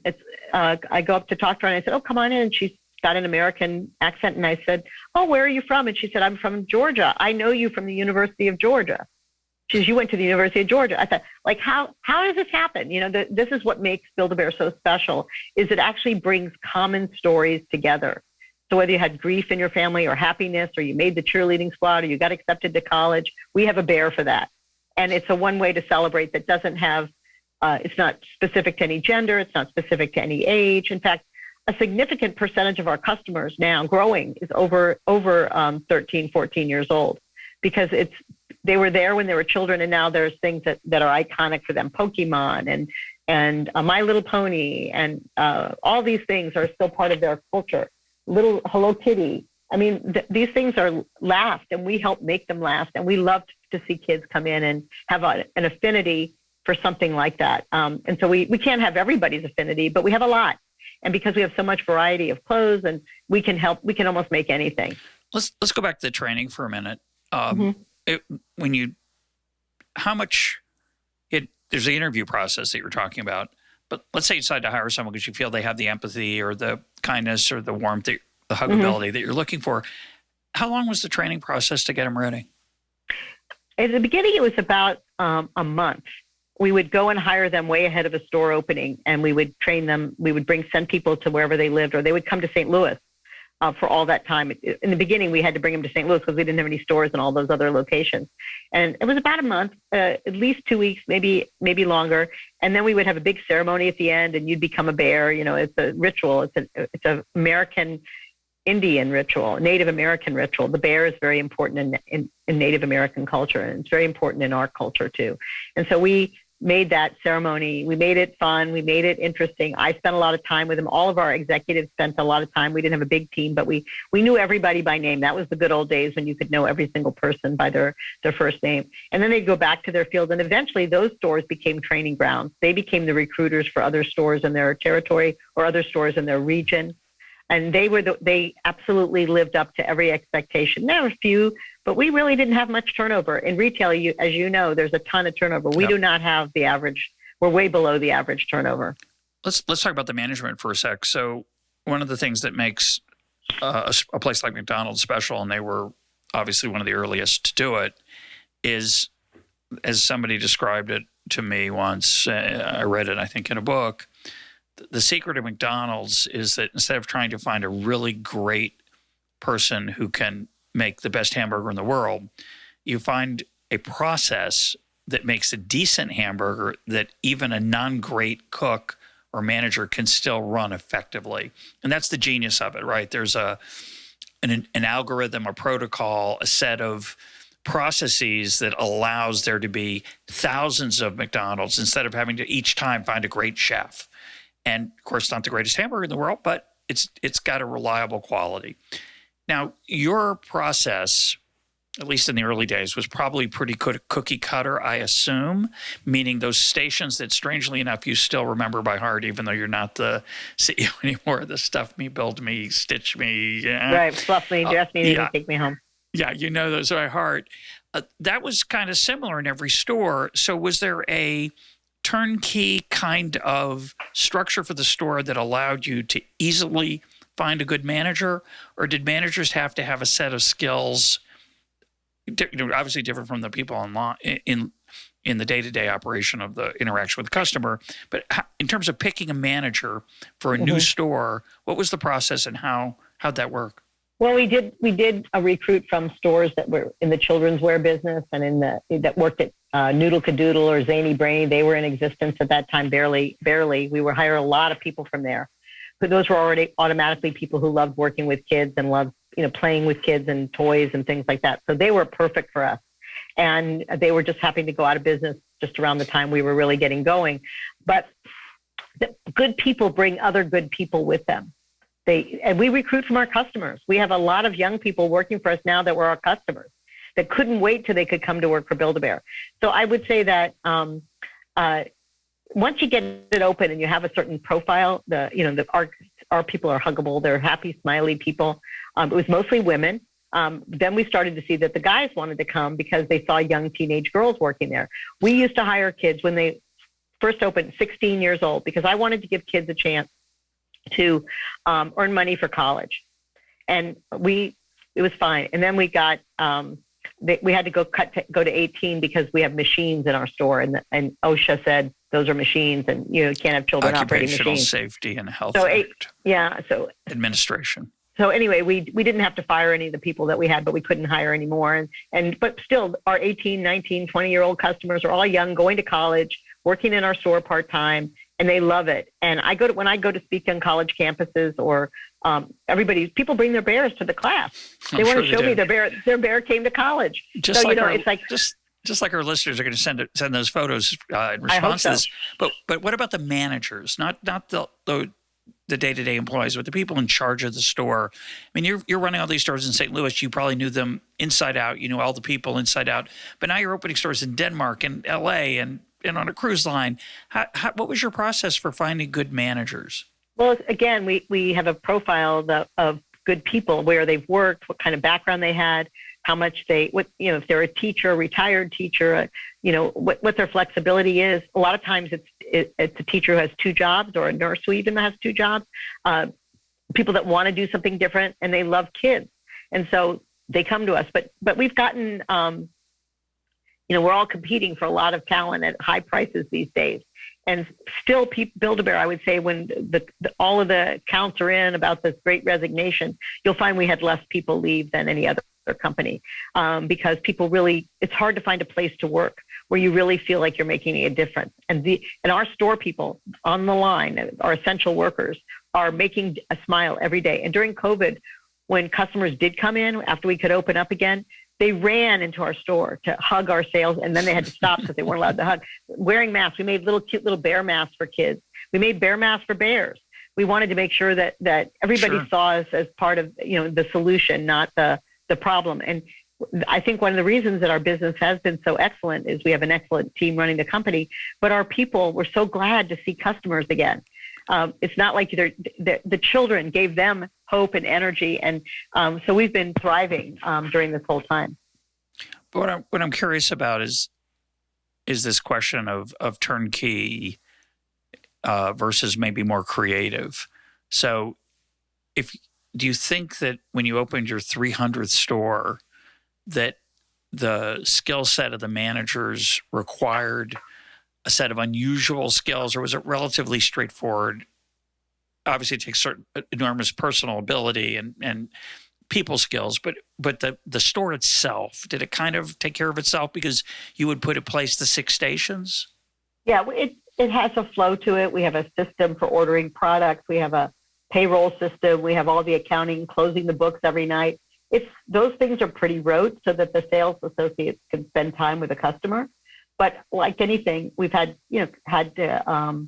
I go up to talk to her, and I said, "Oh, come on in." And she's got an American accent. And I said, "Oh, where are you from?" And she said, "I'm from Georgia. I know you from the University of Georgia." She says, "You went to the University of Georgia." I thought, like, how does this happen? This is what makes Build-A-Bear so special, is it actually brings common stories together. So whether you had grief in your family or happiness, or you made the cheerleading squad, or you got accepted to college, we have a bear for that. And it's a one way to celebrate that doesn't have, it's not specific to any gender. It's not specific to any age. In fact, a significant percentage of our customers now, growing, is over 13, 14 years old, because they were there when they were children, and now there's things that are iconic for them. Pokemon and My Little Pony, and all these things are still part of their culture. Little Hello Kitty. I mean, these things are last, and we help make them last. And we love to see kids come in and have an affinity for something like that. And so we can't have everybody's affinity, but we have a lot. And because we have so much variety of clothes, and we can almost make anything. Let's go back to the training for a minute. There's the interview process that you're talking about, but let's say you decide to hire someone because you feel they have the empathy or the kindness or the warmth, the huggability that you're looking for. How long was the training process to get them ready? At the beginning, it was about a month. We would go and hire them way ahead of a store opening, and we would train them. We would send people to wherever they lived, or they would come to St. Louis for all that time. In the beginning, we had to bring them to St. Louis because we didn't have any stores in all those other locations. And it was about a month, at least 2 weeks, maybe longer. And then we would have a big ceremony at the end, and you'd become a bear. It's a ritual. It's an American Indian ritual, Native American ritual. The bear is very important in Native American culture, and it's very important in our culture too. And so we made that ceremony. We made it fun. We made it interesting. I spent a lot of time with them. All of our executives spent a lot of time. We didn't have a big team, but we knew everybody by name. That was the good old days when you could know every single person by their first name. And then they'd go back to their field. And eventually those stores became training grounds. They became the recruiters for other stores in their territory or other stores in their region. And they absolutely lived up to every expectation. There were a few, but we really didn't have much turnover. In retail, as you know, there's a ton of turnover. We do not have the average. We're way below the average turnover. Let's talk about the management for a sec. So one of the things that makes a place like McDonald's special, and they were obviously one of the earliest to do it, is, as somebody described it to me once, I read it, I think, in a book, the secret of McDonald's is that instead of trying to find a really great person who can make the best hamburger in the world, you find a process that makes a decent hamburger that even a non-great cook or manager can still run effectively. And that's the genius of it, right? There's an algorithm, a protocol, a set of processes that allows there to be thousands of McDonald's instead of having to each time find a great chef. And of course, not the greatest hamburger in the world, but it's got a reliable quality. Now, your process, at least in the early days, was probably pretty cookie cutter, I assume, meaning those stations that, strangely enough, you still remember by heart, even though you're not the CEO anymore, the stuff me, build me, stitch me. Yeah. Right, fluff me, dress me, and take me home. Yeah, you know those by heart. That was kind of similar in every store. So was there a turnkey kind of structure for the store that allowed you to easily find a good manager, or did managers have to have a set of skills, obviously different from the people online in the day-to-day operation of the interaction with the customer, but in terms of picking a manager for a new store, what was the process and how'd that work? Well, we did a recruit from stores that were in the children's wear business and that worked at Noodle Cadoodle or Zany Brainy. They were in existence at that time, barely. We were hiring a lot of people from there. But those were already automatically people who loved working with kids and loved, playing with kids and toys and things like that. So they were perfect for us. And they were just happy to go out of business just around the time we were really getting going. But the good people bring other good people with them. And we recruit from our customers. We have a lot of young people working for us now that were our customers that couldn't wait till they could come to work for Build-A-Bear. So I would say that once you get it open and you have a certain profile, our people are huggable. They're happy, smiley people. It was mostly women. Then we started to see that the guys wanted to come because they saw young teenage girls working there. We used to hire kids when they first opened, 16 years old, because I wanted to give kids a chance to earn money for college. And it was fine. And then we got, we had to go to 18 because we have machines in our store. And OSHA said, those are machines and you can't have children operating machines. Occupational Safety and Health Act. Administration. So anyway, we didn't have to fire any of the people that we had, but we couldn't hire anymore. But still, our 18, 19, 20-year-old customers are all young, going to college, working in our store part-time, and they love it. And when I go to speak on college campuses or people bring their bears to the class. They want to show me their bear came to college. Just like our listeners are going to send those photos in response to this. But what about the managers? Not the day-to-day employees, but the people in charge of the store. I mean, you're running all these stores in St. Louis. You probably knew them inside out. You knew all the people inside out. But now you're opening stores in Denmark and L.A. and on a cruise line. What was your process for finding good managers? Well, again, we have a profile of good people, where they've worked, what kind of background they had, how much if they're a teacher, a retired teacher, what their flexibility is. A lot of times it's a teacher who has two jobs, or a nurse who even has two jobs, people that want to do something different and they love kids. And so they come to us, but we've gotten, we're all competing for a lot of talent at high prices these days. And still, Build-A-Bear, I would say, when all of the counts are in about this great resignation, you'll find we had less people leave than any other company, because people it's hard to find a place to work where you really feel like you're making a difference. And our store people on the line, our essential workers, are making a smile every day. And during COVID, when customers did come in after we could open up again, they ran into our store to hug our sales, and then they had to stop because they weren't allowed to hug. Wearing masks, we made cute little bear masks for kids. We made bear masks for bears. We wanted to make sure that everybody saw us as part of the solution, not the problem. And I think one of the reasons that our business has been so excellent is we have an excellent team running the company, but our people were so glad to see customers again. It's not like the children gave them hope and energy. And so we've been thriving during this whole time. But what I'm curious about is this question of turnkey versus maybe more creative. So do you think that when you opened your 300th store, that the skill set of the managers required a set of unusual skills, or was it relatively straightforward? Obviously, it takes enormous personal ability and people skills, but the store itself, did it kind of take care of itself because you would put in place the 6 stations? Yeah, it has a flow to it. We have a system for ordering products. We have a payroll system. We have all the accounting, closing the books every night. Those things are pretty rote so that the sales associates can spend time with the customer. But like anything, we've had to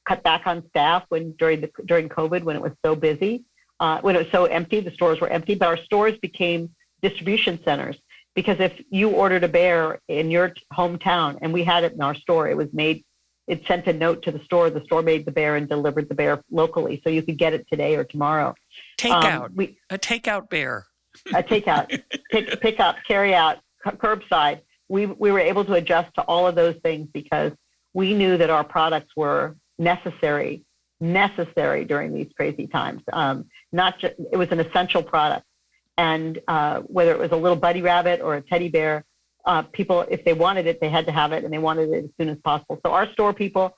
cut back on staff during COVID, when it was so busy, when it was so empty. The stores were empty, but our stores became distribution centers, because if you ordered a bear in your hometown and we had it in our store, it sent a note to the store made the bear and delivered the bear locally, so you could get it today or tomorrow. Takeout, a takeout bear. A takeout, pick up, carry out, curbside. We were able to adjust to all of those things because we knew that our products were necessary during these crazy times. It was an essential product. And whether it was a little bunny rabbit or a teddy bear, people, if they wanted it, they had to have it, and they wanted it as soon as possible. So our store people,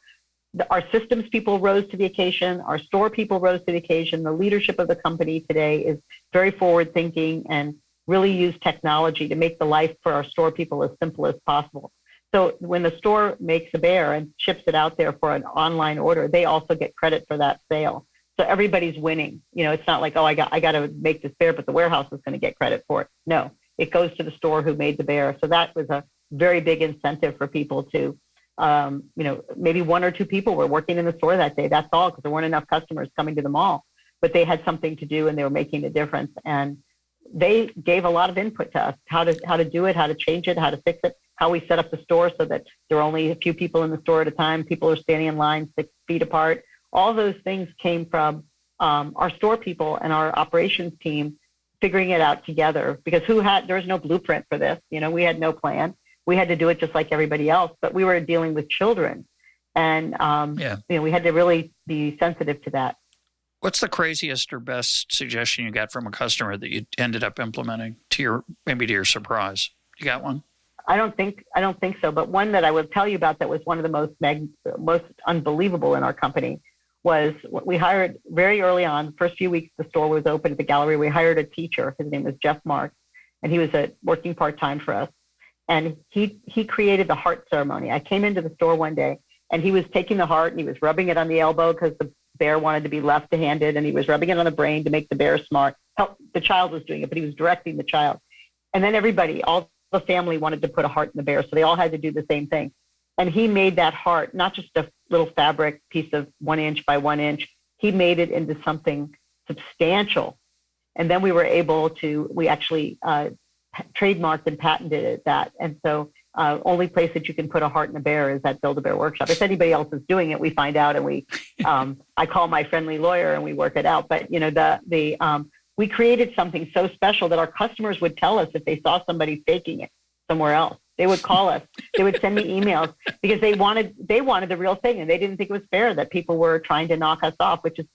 our systems people rose to the occasion. Our store people rose to the occasion. The leadership of the company today is very forward thinking and really use technology to make the life for our store people as simple as possible. So when the store makes a bear and ships it out there for an online order, they also get credit for that sale. So everybody's winning. It's not like, oh, I got to make this bear, but the warehouse is going to get credit for it. No, it goes to the store who made the bear. So that was a very big incentive for people to, maybe 1 or 2 people were working in the store that day. That's all, because there weren't enough customers coming to the mall, but they had something to do and they were making a difference. And they gave a lot of input to us, how to do it, how to change it, how to fix it, how we set up the store so that there are only a few people in the store at a time. People are standing in line 6 feet apart. All those things came from our store people and our operations team figuring it out together, because there was no blueprint for this. We had no plan. We had to do it just like everybody else, but we were dealing with children. And, we had to really be sensitive to that. What's the craziest or best suggestion you got from a customer that you ended up implementing to your surprise? You got one? I don't think so. But one that I would tell you about that was one of the most unbelievable in our company was we hired very early on. The first few weeks the store was open at the gallery, we hired a teacher. His name was Jeff Marks, and he was working part-time for us. And he created the heart ceremony. I came into the store one day, and he was taking the heart and he was rubbing it on the elbow because the bear wanted to be left-handed, and he was rubbing it on the brain to make the bear smart. The child was doing it, but he was directing the child. And then all the family wanted to put a heart in the bear, so they all had to do the same thing. And he made that heart, not just a little fabric piece of 1 inch by 1 inch, he made it into something substantial. And then we actually trademarked and patented that. And so only place that you can put a heart in a bear is at Build-A-Bear Workshop. If anybody else is doing it, we find out, and I call my friendly lawyer and we work it out. But we created something so special that our customers would tell us if they saw somebody faking it somewhere else. They would call us. They would send me emails because they wanted the real thing, and they didn't think it was fair that people were trying to knock us off, which is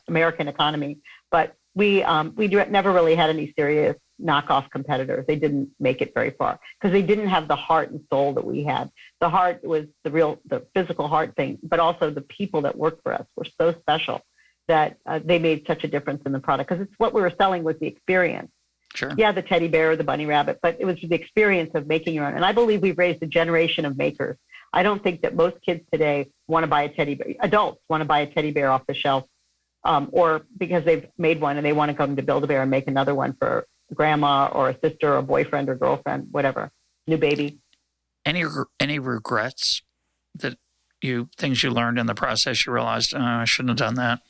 American economy. But we never really had any serious knockoff competitors. They didn't make it very far because they didn't have the heart and soul that we had. The heart was the physical heart thing, but also the people that worked for us were so special that they made such a difference in the product, because it's what we were selling was the experience. Sure. Yeah, the teddy bear or the bunny rabbit, but it was the experience of making your own. And I believe we've raised a generation of makers. I don't think that most kids today want to buy a teddy bear. Adults want to buy a teddy bear off the shelf, or because they've made one and they want to come to Build-A-Bear and make another one for grandma or a sister or a boyfriend or girlfriend, whatever, new baby. Any regrets things you learned in the process you realized, I shouldn't have done that?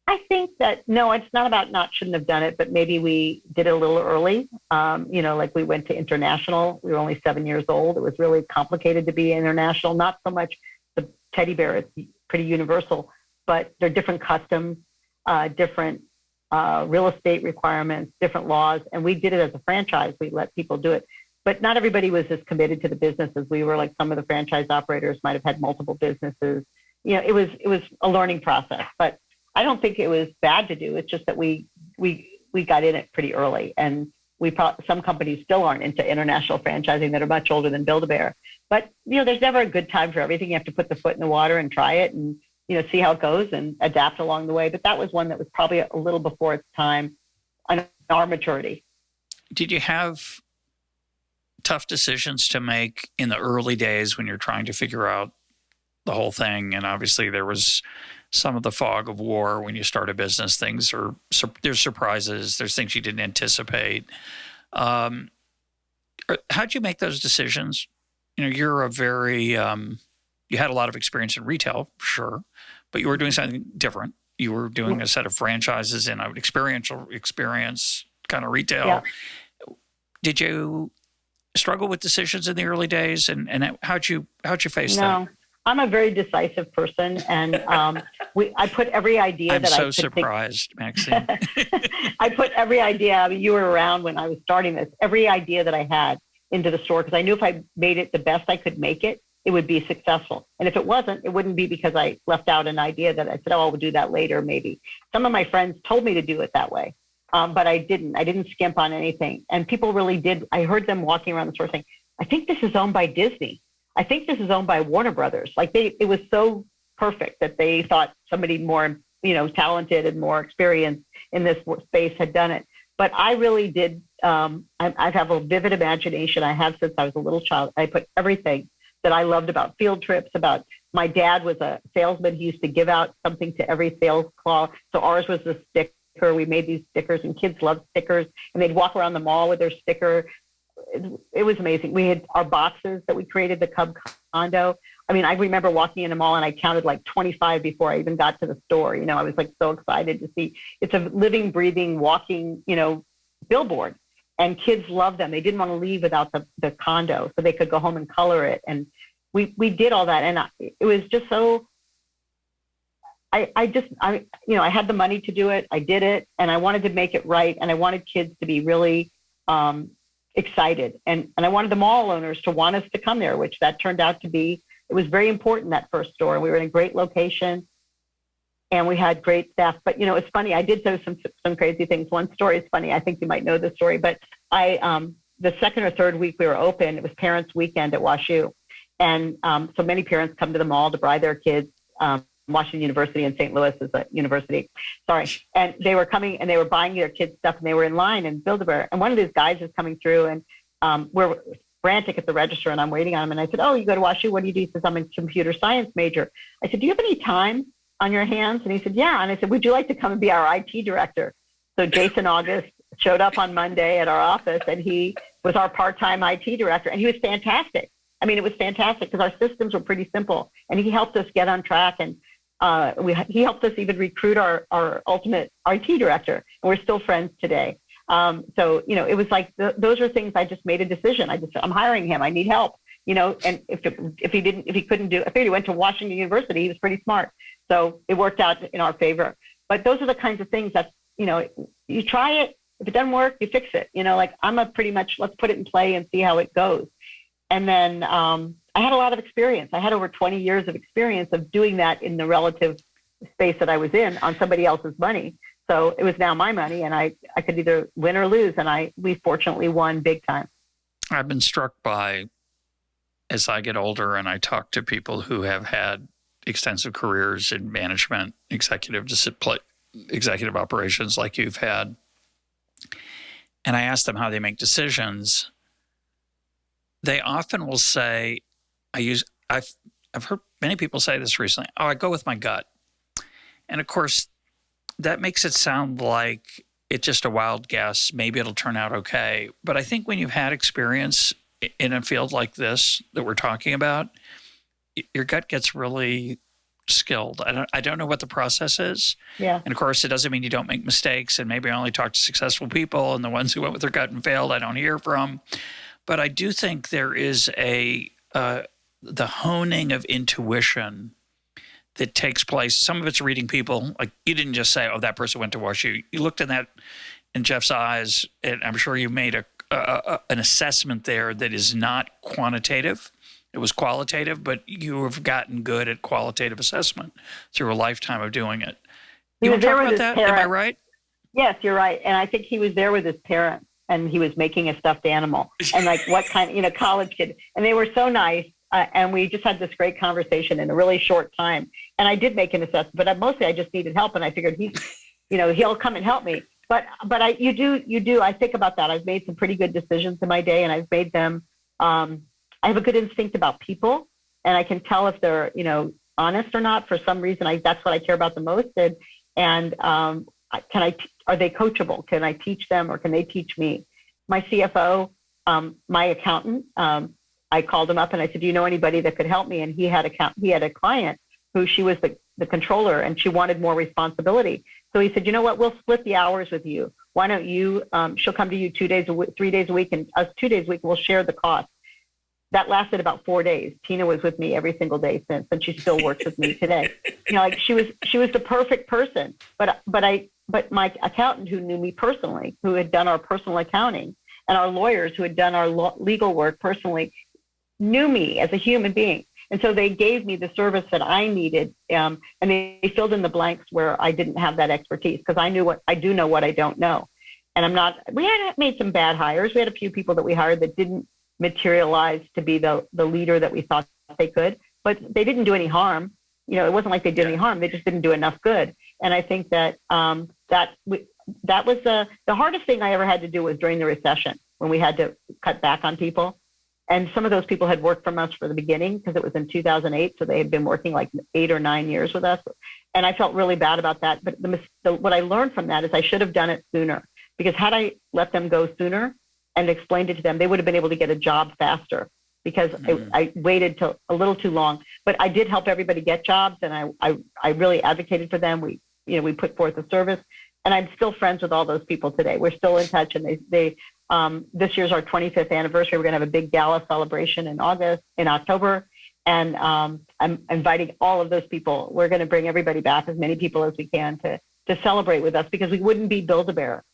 I think that, no, it's not about shouldn't have done it, but maybe we did it a little early. Like we went to international. We were only 7 years old. It was really complicated to be international. Not so much the teddy bear, it's pretty universal, but there are different customs, different real estate requirements, different laws. And we did it as a franchise. We let people do it. But not everybody was as committed to the business as we were. Like some of the franchise operators might have had multiple businesses. It was a learning process, but I don't think it was bad to do. It's just that we got in it pretty early, and some companies still aren't into international franchising that are much older than Build-A-Bear. But there's never a good time for everything. You have to put the foot in the water and try it, and see how it goes and adapt along the way. But that was one that was probably a little before its time. on our maturity. Did you have tough decisions to make in the early days when you're trying to figure out the whole thing? And obviously there was some of the fog of war when you start a business. There's surprises, there's things you didn't anticipate. How'd you make those decisions? You're a very, you had a lot of experience in retail, sure, but you were doing something different. You were doing a set of franchises in an experiential experience kind of retail. Yeah. Did you struggle with decisions in the early days, and how'd you face them? No, I'm a very decisive person, and I put every idea I'm that I so could surprised, Maxine. I put every idea. I mean, you were around when I was starting this. Every idea that I had into the store, because I knew if I made it the best I could make it, it would be successful. And if it wasn't, it wouldn't be because I left out an idea that I said, oh, we'll do that later, maybe. Some of my friends told me to do it that way, but I didn't. I didn't skimp on anything. And people really did. I heard them walking around the store saying, I think this is owned by Disney. I think this is owned by Warner Brothers. Like it was so perfect that they thought somebody more, talented and more experienced in this space had done it. But I really did. I have a vivid imagination. I have since I was a little child. I put everything that I loved about field trips, about my dad was a salesman. He used to give out something to every sales call. So ours was a sticker. We made these stickers, and kids loved stickers, and they'd walk around the mall with their sticker. It was amazing. We had our boxes that we created, the Cub Condo. I mean, I remember walking in a mall and I counted like 25 before I even got to the store. I was like so excited to see. It's a living, breathing, walking, billboard. And kids loved them. They didn't want to leave without the condo, so they could go home and color it. And we did all that. And it was just so, I had the money to do it. I did it, and I wanted to make it right. And I wanted kids to be really excited. And I wanted the mall owners to want us to come there, which that turned out to be, it was very important, that first store. We were in a great location and we had great staff. But, it's funny. I did do some crazy things. One story is funny. I think you might know the story, but the second or third week we were open, it was Parents' Weekend at WashU. And so many parents come to the mall to buy their kids. Washington University in St. Louis is a university. Sorry. And they were coming and they were buying their kids stuff, and they were in line in Build-A-Bear. And one of these guys is coming through, and we're frantic at the register, and I'm waiting on him. And I said, oh, you go to WashU? What do you do? He says, I'm a computer science major. I said, do you have any time on your hands? And he said, yeah. And I said, would you like to come and be our IT director? So Jason August showed up on Monday at our office, and he was our part-time IT director, and he was fantastic. I mean, it was fantastic because our systems were pretty simple, and he helped us get on track. And he helped us even recruit our ultimate IT director, and we're still friends today. So, it was like those are things I just made a decision. I'm hiring him. I need help, and if he went to Washington University, he was pretty smart. So it worked out in our favor. But those are the kinds of things that, you try it. If it doesn't work, you fix it. I'm a pretty much, let's put it in play and see how it goes. And then I had a lot of experience. I had over 20 years of experience of doing that in the relative space that I was in on somebody else's money. So it was now my money, and I could either win or lose. And we fortunately won big time. I've been struck by, as I get older and I talk to people who have had extensive careers in management, executive operations like you've had, and I ask them how they make decisions. They often will say, I've heard many people say this recently, I go with my gut. And of course, that makes it sound like it's just a wild guess. Maybe it'll turn out okay. But I think when you've had experience in a field like this that we're talking about, your gut gets really skilled. I don't know what the process is. Yeah. And of course, it doesn't mean you don't make mistakes. And maybe I only talk to successful people, and the ones who went with their gut and failed, I don't hear from. But I do think there is the honing of intuition that takes place. Some of it's reading people. Like, you didn't just say, oh, that person went to WashU. You looked in Jeff's eyes, and I'm sure you made an assessment there that is not quantitative. It was qualitative, but you have gotten good at qualitative assessment through a lifetime of doing it. You want to talk about that? Am I right? Yes, you're right. And I think he was there with his parents, and he was making a stuffed animal, and like what kind, college kid. And they were so nice. And we just had this great conversation in a really short time. And I did make an assessment, but mostly I just needed help. And I figured he'll come and help me. you do. I think about that. I've made some pretty good decisions in my day, and I've made them. I have a good instinct about people, and I can tell if they're, honest or not. For some reason, that's what I care about the most. And are they coachable? Can I teach them, or can they teach me? My CFO, my accountant, I called him up and I said, do you know anybody that could help me? And he had a client who she was the controller, and she wanted more responsibility. So he said, you know what, we'll split the hours with you. Why don't you, she'll come to you 3 days a week, and us 2 days a week, we'll share the cost. That lasted about 4 days. Tina was with me every single day since, and she still works with me today. She was the perfect person. But my accountant, who knew me personally, who had done our personal accounting, and our lawyers who had done our legal work personally, knew me as a human being. And so they gave me the service that I needed, and they filled in the blanks where I didn't have that expertise, because I do know what I don't know. And we had made some bad hires. We had a few people that we hired that didn't materialize to be the leader that we thought they could, but they didn't do any harm. It wasn't like they did any harm. They just didn't do enough good. And I think that that was the hardest thing I ever had to do was during the recession, when we had to cut back on people. And some of those people had worked from us for the beginning, because it was in 2008. So they had been working like 8 or 9 years with us. And I felt really bad about that. But what I learned from that is I should have done it sooner, because had I let them go sooner and explained it to them, they would have been able to get a job faster, because I waited till a little too long. But I did help everybody get jobs, and I really advocated for them. We put forth a service, and I'm still friends with all those people today. We're still in touch, and this year's our 25th anniversary. We're going to have a big gala celebration in October. And I'm inviting all of those people. We're going to bring everybody back, as many people as we can, to celebrate with us, because we wouldn't be Build-A-Bear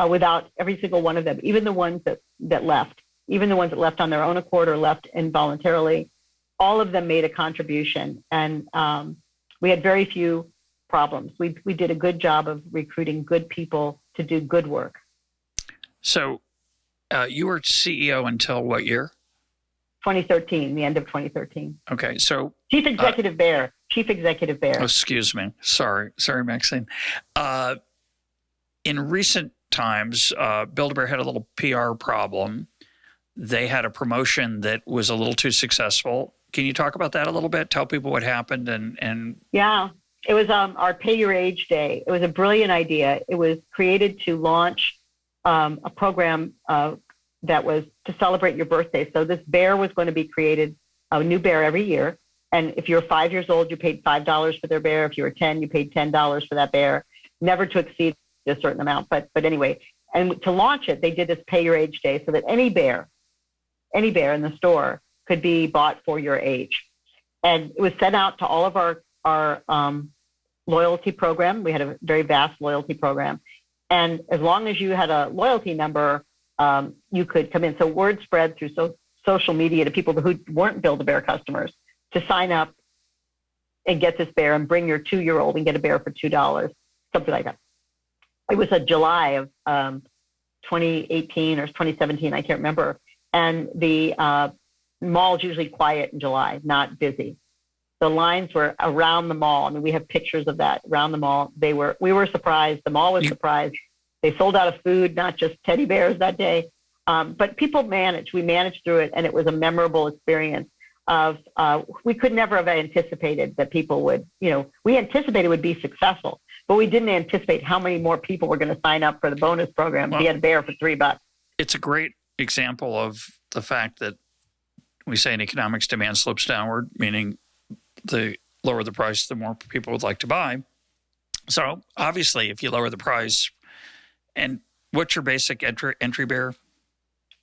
without every single one of them, even the ones that left, even the ones that left on their own accord or left involuntarily. All of them made a contribution, and we had very few problems. We did a good job of recruiting good people to do good work. So you were CEO until what year? 2013, the end of 2013. Okay, so Chief Executive Bear. Oh, excuse me. Sorry, Maxine. In recent times, Build-A-Bear had a little PR problem. They had a promotion that was a little too successful. Can you talk about that a little bit? Tell people what happened and Yeah, it was our Pay Your Age Day. It was a brilliant idea. It was created to launch a program that was to celebrate your birthday. So this bear was going to be created, a new bear every year. And if you're 5 years old, you paid $5 for their bear. If you were 10, you paid $10 for that bear, never to exceed a certain amount. But anyway, and to launch it, they did this Pay Your Age Day, so that any bear in the store could be bought for your age. And it was sent out to all of our loyalty program. We had a very vast loyalty program. And as long as you had a loyalty number, you could come in. So word spread through social media to people who weren't Build-A-Bear customers to sign up and get this bear, and bring your 2-year-old and get a bear for $2, something like that. It was a July of 2018 or 2017, I can't remember. And the mall's usually quiet in July, not busy. The lines were around the mall. I mean, we have pictures of that around the mall. We were surprised. The mall was surprised. They sold out of food, not just teddy bears that day. But people managed. We managed through it, and it was a memorable experience. We could never have anticipated that people would, we anticipated it would be successful, but we didn't anticipate how many more people were going to sign up for the bonus program to get a bear for $3. It's a great example of the fact that we say in economics, demand slopes downward, meaning the lower the price, the more people would like to buy. So obviously, if you lower the price, and what's your basic entry bear?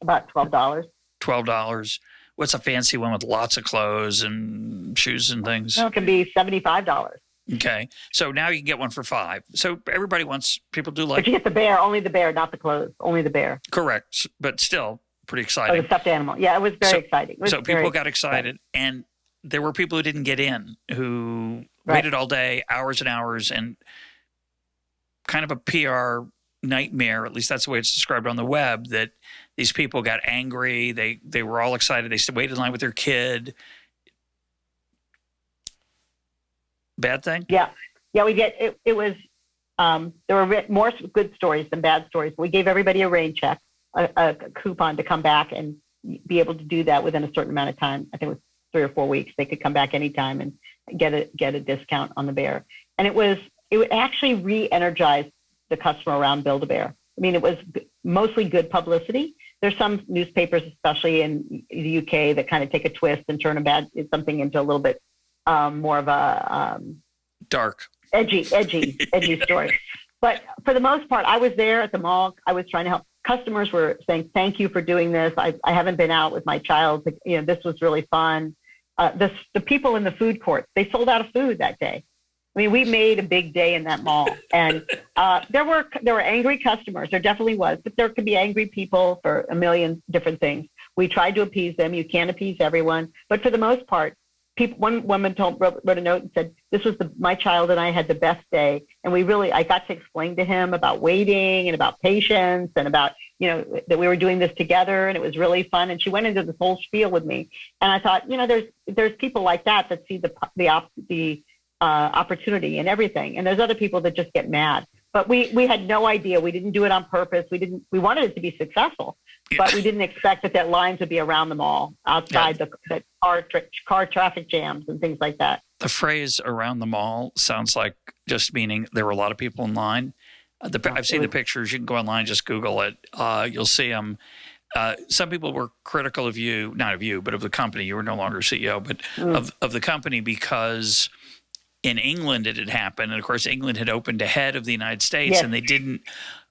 About $12. $12. What's a fancy one with lots of clothes and shoes and things? No, it can be $75. Okay. So now you can get one for $5. So everybody people do like. But you get the bear, only the bear, not the clothes, only the bear. Correct. But still pretty exciting. Oh, the stuffed animal. Yeah, it was very exciting. So people got excited. And there were people who didn't get in, who waited all day, hours and hours, and kind of a PR nightmare, at least that's the way it's described on the web, that these people got angry. They were all excited. They waited in line with their kid. Bad thing? Yeah. Yeah, we get it. It was There were more good stories than bad stories. We gave everybody a rain check, a coupon to come back and be able to do that within a certain amount of time. I think it was 3 or 4 weeks. They could come back anytime and get a discount on the bear. And it would actually re-energize the customer around Build-A-Bear. I mean, it was mostly good publicity. There's some newspapers, especially in the UK, that kind of take a twist and turn something into a little bit more of a dark, edgy story. But for the most part, I was there at the mall. I was trying to help. Customers were saying, "Thank you for doing this. I haven't been out with my child. This was really fun." The people in the food court, they sold out of food that day. I mean, we made a big day in that mall, and there were angry customers. There definitely was, but there could be angry people for a million different things. We tried to appease them. You can't appease everyone, but for the most part, one woman wrote a note and said, "This was my child and I had the best day." And I got to explain to him about waiting and about patience and about, that we were doing this together, and it was really fun. And she went into this whole spiel with me. And I thought, there's people like that see the opportunity in everything. And there's other people that just get mad. But we had no idea. We didn't do it on purpose. We wanted it to be successful, but we didn't expect that lines would be around the mall, outside the car traffic jams and things like that. The phrase "around the mall" sounds like just meaning there were a lot of people in line. I've seen the pictures. You can go online, just Google it. You'll see them. Some people were critical of you, not of you, but of the company. You were no longer CEO, but of the company, because in England it had happened. And of course, England had opened ahead of the United States, and they didn't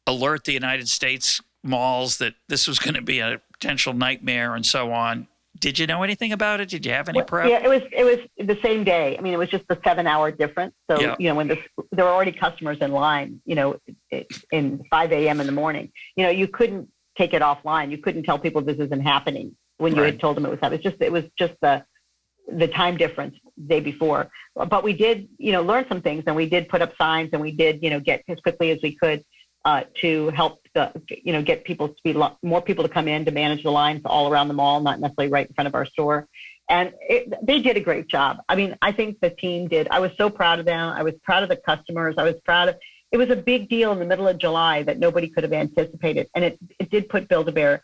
alert the United States malls that this was going to be a potential nightmare and so on. Did you know anything about it? Did you have any prep? Yeah, it was the same day. I mean, it was just a 7-hour difference. So, when there were already customers in line, in 5 a.m. in the morning, you couldn't take it offline. You couldn't tell people this isn't happening when you had told them it was happening. It was just the time difference the day before. But we did, learn some things, and we did put up signs, and we did, get as quickly as we could to help get people to be more people to come in to manage the lines all around the mall, not necessarily right in front of our store. And they did a great job. I mean, I think the team did. I was so proud of them. I was proud of the customers. It was a big deal in the middle of July that nobody could have anticipated. And it did put Build-A-Bear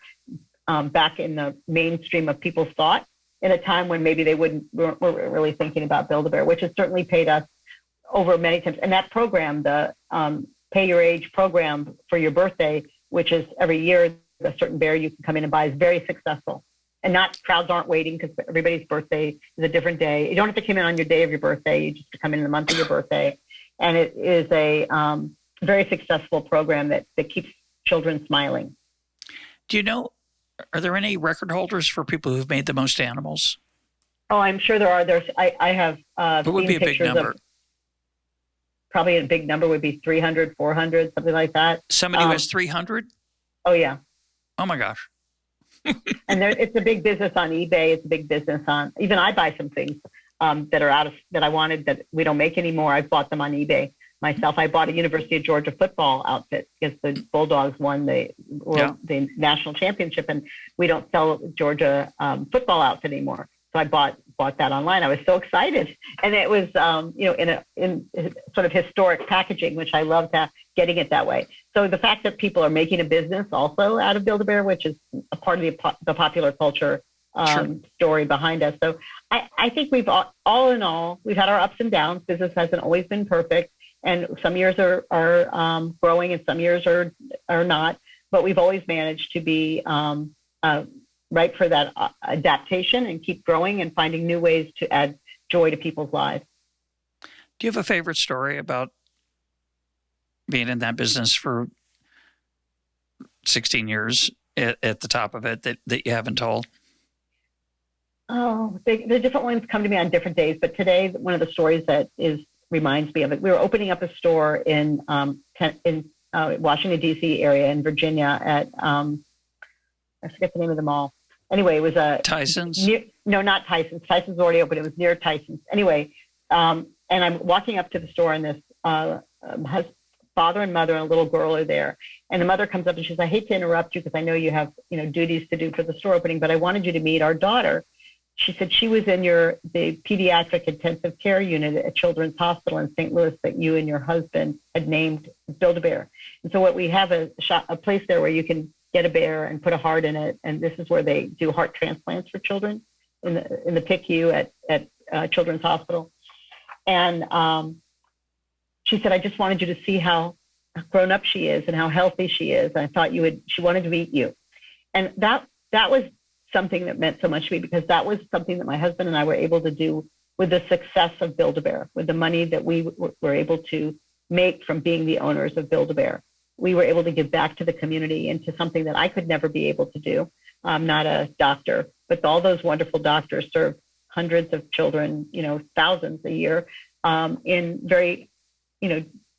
back in the mainstream of people's thought in a time when maybe they weren't really thinking about Build-A-Bear, which has certainly paid us over many times. And that program, the Pay Your Age program for your birthday, which is every year a certain bear you can come in and buy, is very successful. And crowds aren't waiting because everybody's birthday is a different day. You don't have to come in on your day of your birthday. You just come in the month of your birthday. And it is a very successful program that keeps children smiling. Do you know, are there any record holders for people who've made the most animals? Oh, I'm sure there are. I have what would be a big number? Probably a big number would be 300, 400, something like that. Somebody who has 300? Oh, yeah. Oh, my gosh. And it's a big business on eBay. It's a big business even I buy some things that I wanted that we don't make anymore. I've bought them on eBay myself. I bought a University of Georgia football outfit because the Bulldogs won the national championship, and we don't sell Georgia football outfit anymore. So I bought that online. I was so excited, and it was in sort of historic packaging, which I loved getting it that way. So the fact that people are making a business also out of Build-A-Bear, which is a part of the popular culture story behind us. So I think we've all in all, we've had our ups and downs. Business hasn't always been perfect, and some years are growing and some years are not. But we've always managed to be right for that adaptation and keep growing and finding new ways to add joy to people's lives. Do you have a favorite story about being in that business for 16 years at the top of it that you haven't told? Oh, the different ones come to me on different days. But today, one of the stories that reminds me of it, we were opening up a store in Washington, D.C. area in Virginia at, I forget the name of the mall. Anyway, it was a Tyson's? No, not Tyson's. Tyson's already open. It was near Tyson's. Anyway, and I'm walking up to the store, and this father and mother and a little girl are there. And the mother comes up and she says, "I hate to interrupt you because I know you have duties to do for the store opening, but I wanted you to meet our daughter. she said she was in the pediatric intensive care unit at Children's Hospital in St. Louis that you and your husband had named Build-A-Bear. And so what we have a place there where you can get a bear and put a heart in it. And this is where they do heart transplants for children in the PICU at Children's Hospital. And she said, I just wanted you to see how grown up she is and how healthy she is. I thought she wanted to meet you. And that was something that meant so much to me, because that was something that my husband and I were able to do with the success of Build-A-Bear, with the money that we were able to make from being the owners of Build-A-Bear. We were able to give back to the community into something that I could never be able to do. I'm not a doctor, but all those wonderful doctors serve hundreds of children, thousands a year, in very,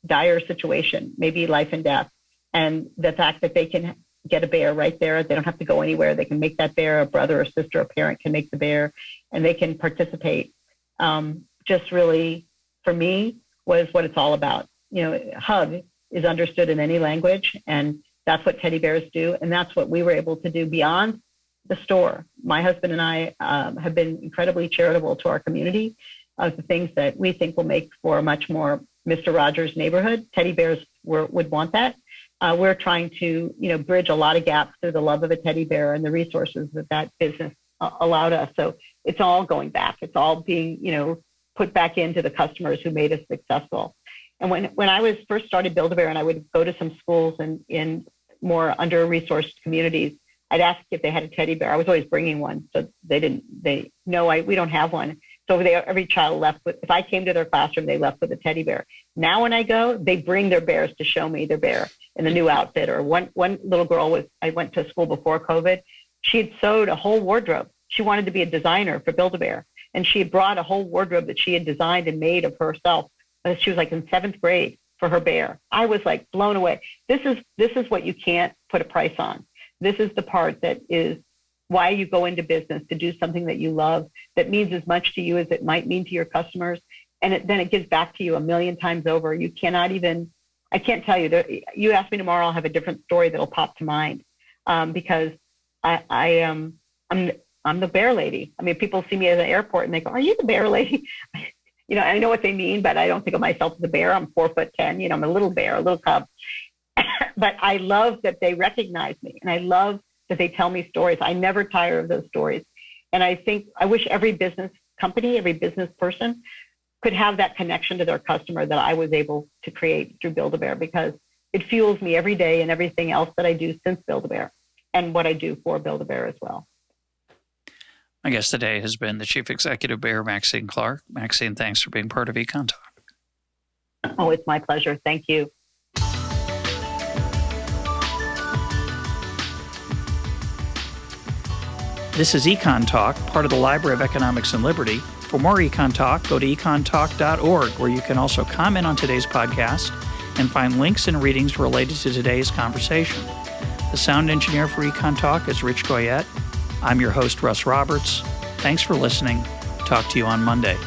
dire situation, maybe life and death. And the fact that they can get a bear right there, they don't have to go anywhere. They can make that bear, a brother or sister, a parent can make the bear, and they can participate. Just really, for me, was what it's all about. Hug is understood in any language, and that's what teddy bears do. And that's what we were able to do beyond the store. My husband and I have been incredibly charitable to our community of the things that we think will make for a much more Mr. Rogers neighborhood. Teddy bears would want that. We're trying to, bridge a lot of gaps through the love of a teddy bear and the resources that business allowed us. So it's all going back. It's all being, put back into the customers who made us successful. And when I was first started Build-A-Bear, and I would go to some schools in more under-resourced communities, I'd ask if they had a teddy bear. I was always bringing one, so we don't have one. So every child left with, if I came to their classroom, they left with a teddy bear. Now when I go, they bring their bears to show me their bear in the new outfit. Or one little girl I went to school before COVID. She had sewed a whole wardrobe. She wanted to be a designer for Build-A-Bear. And she had brought a whole wardrobe that she had designed and made of herself. She was like in 7th grade for her bear. I was like blown away. This is what you can't put a price on. This is the part that is why you go into business, to do something that you love, that means as much to you as it might mean to your customers. And then it gives back to you a million times over. You cannot even, I can't tell you. You ask me tomorrow, I'll have a different story that'll pop to mind, because I'm the bear lady. I mean, people see me at the airport and they go, "Are you the bear lady?" I know what they mean, but I don't think of myself as a bear. I'm 4'10". I'm a little bear, a little cub. But I love that they recognize me, and I love that they tell me stories. I never tire of those stories. And I wish every business company, every business person could have that connection to their customer that I was able to create through Build-A-Bear, because it fuels me every day and everything else that I do since Build-A-Bear, and what I do for Build-A-Bear as well. My guest today has been the Chief Executive Bear, Maxine Clark. Maxine, thanks for being part of EconTalk. Oh, it's my pleasure. Thank you. This is EconTalk, part of the Library of Economics and Liberty. For more EconTalk, go to econtalk.org, where you can also comment on today's podcast and find links and readings related to today's conversation. The sound engineer for EconTalk is Rich Goyette. I'm your host, Russ Roberts. Thanks for listening. Talk to you on Monday.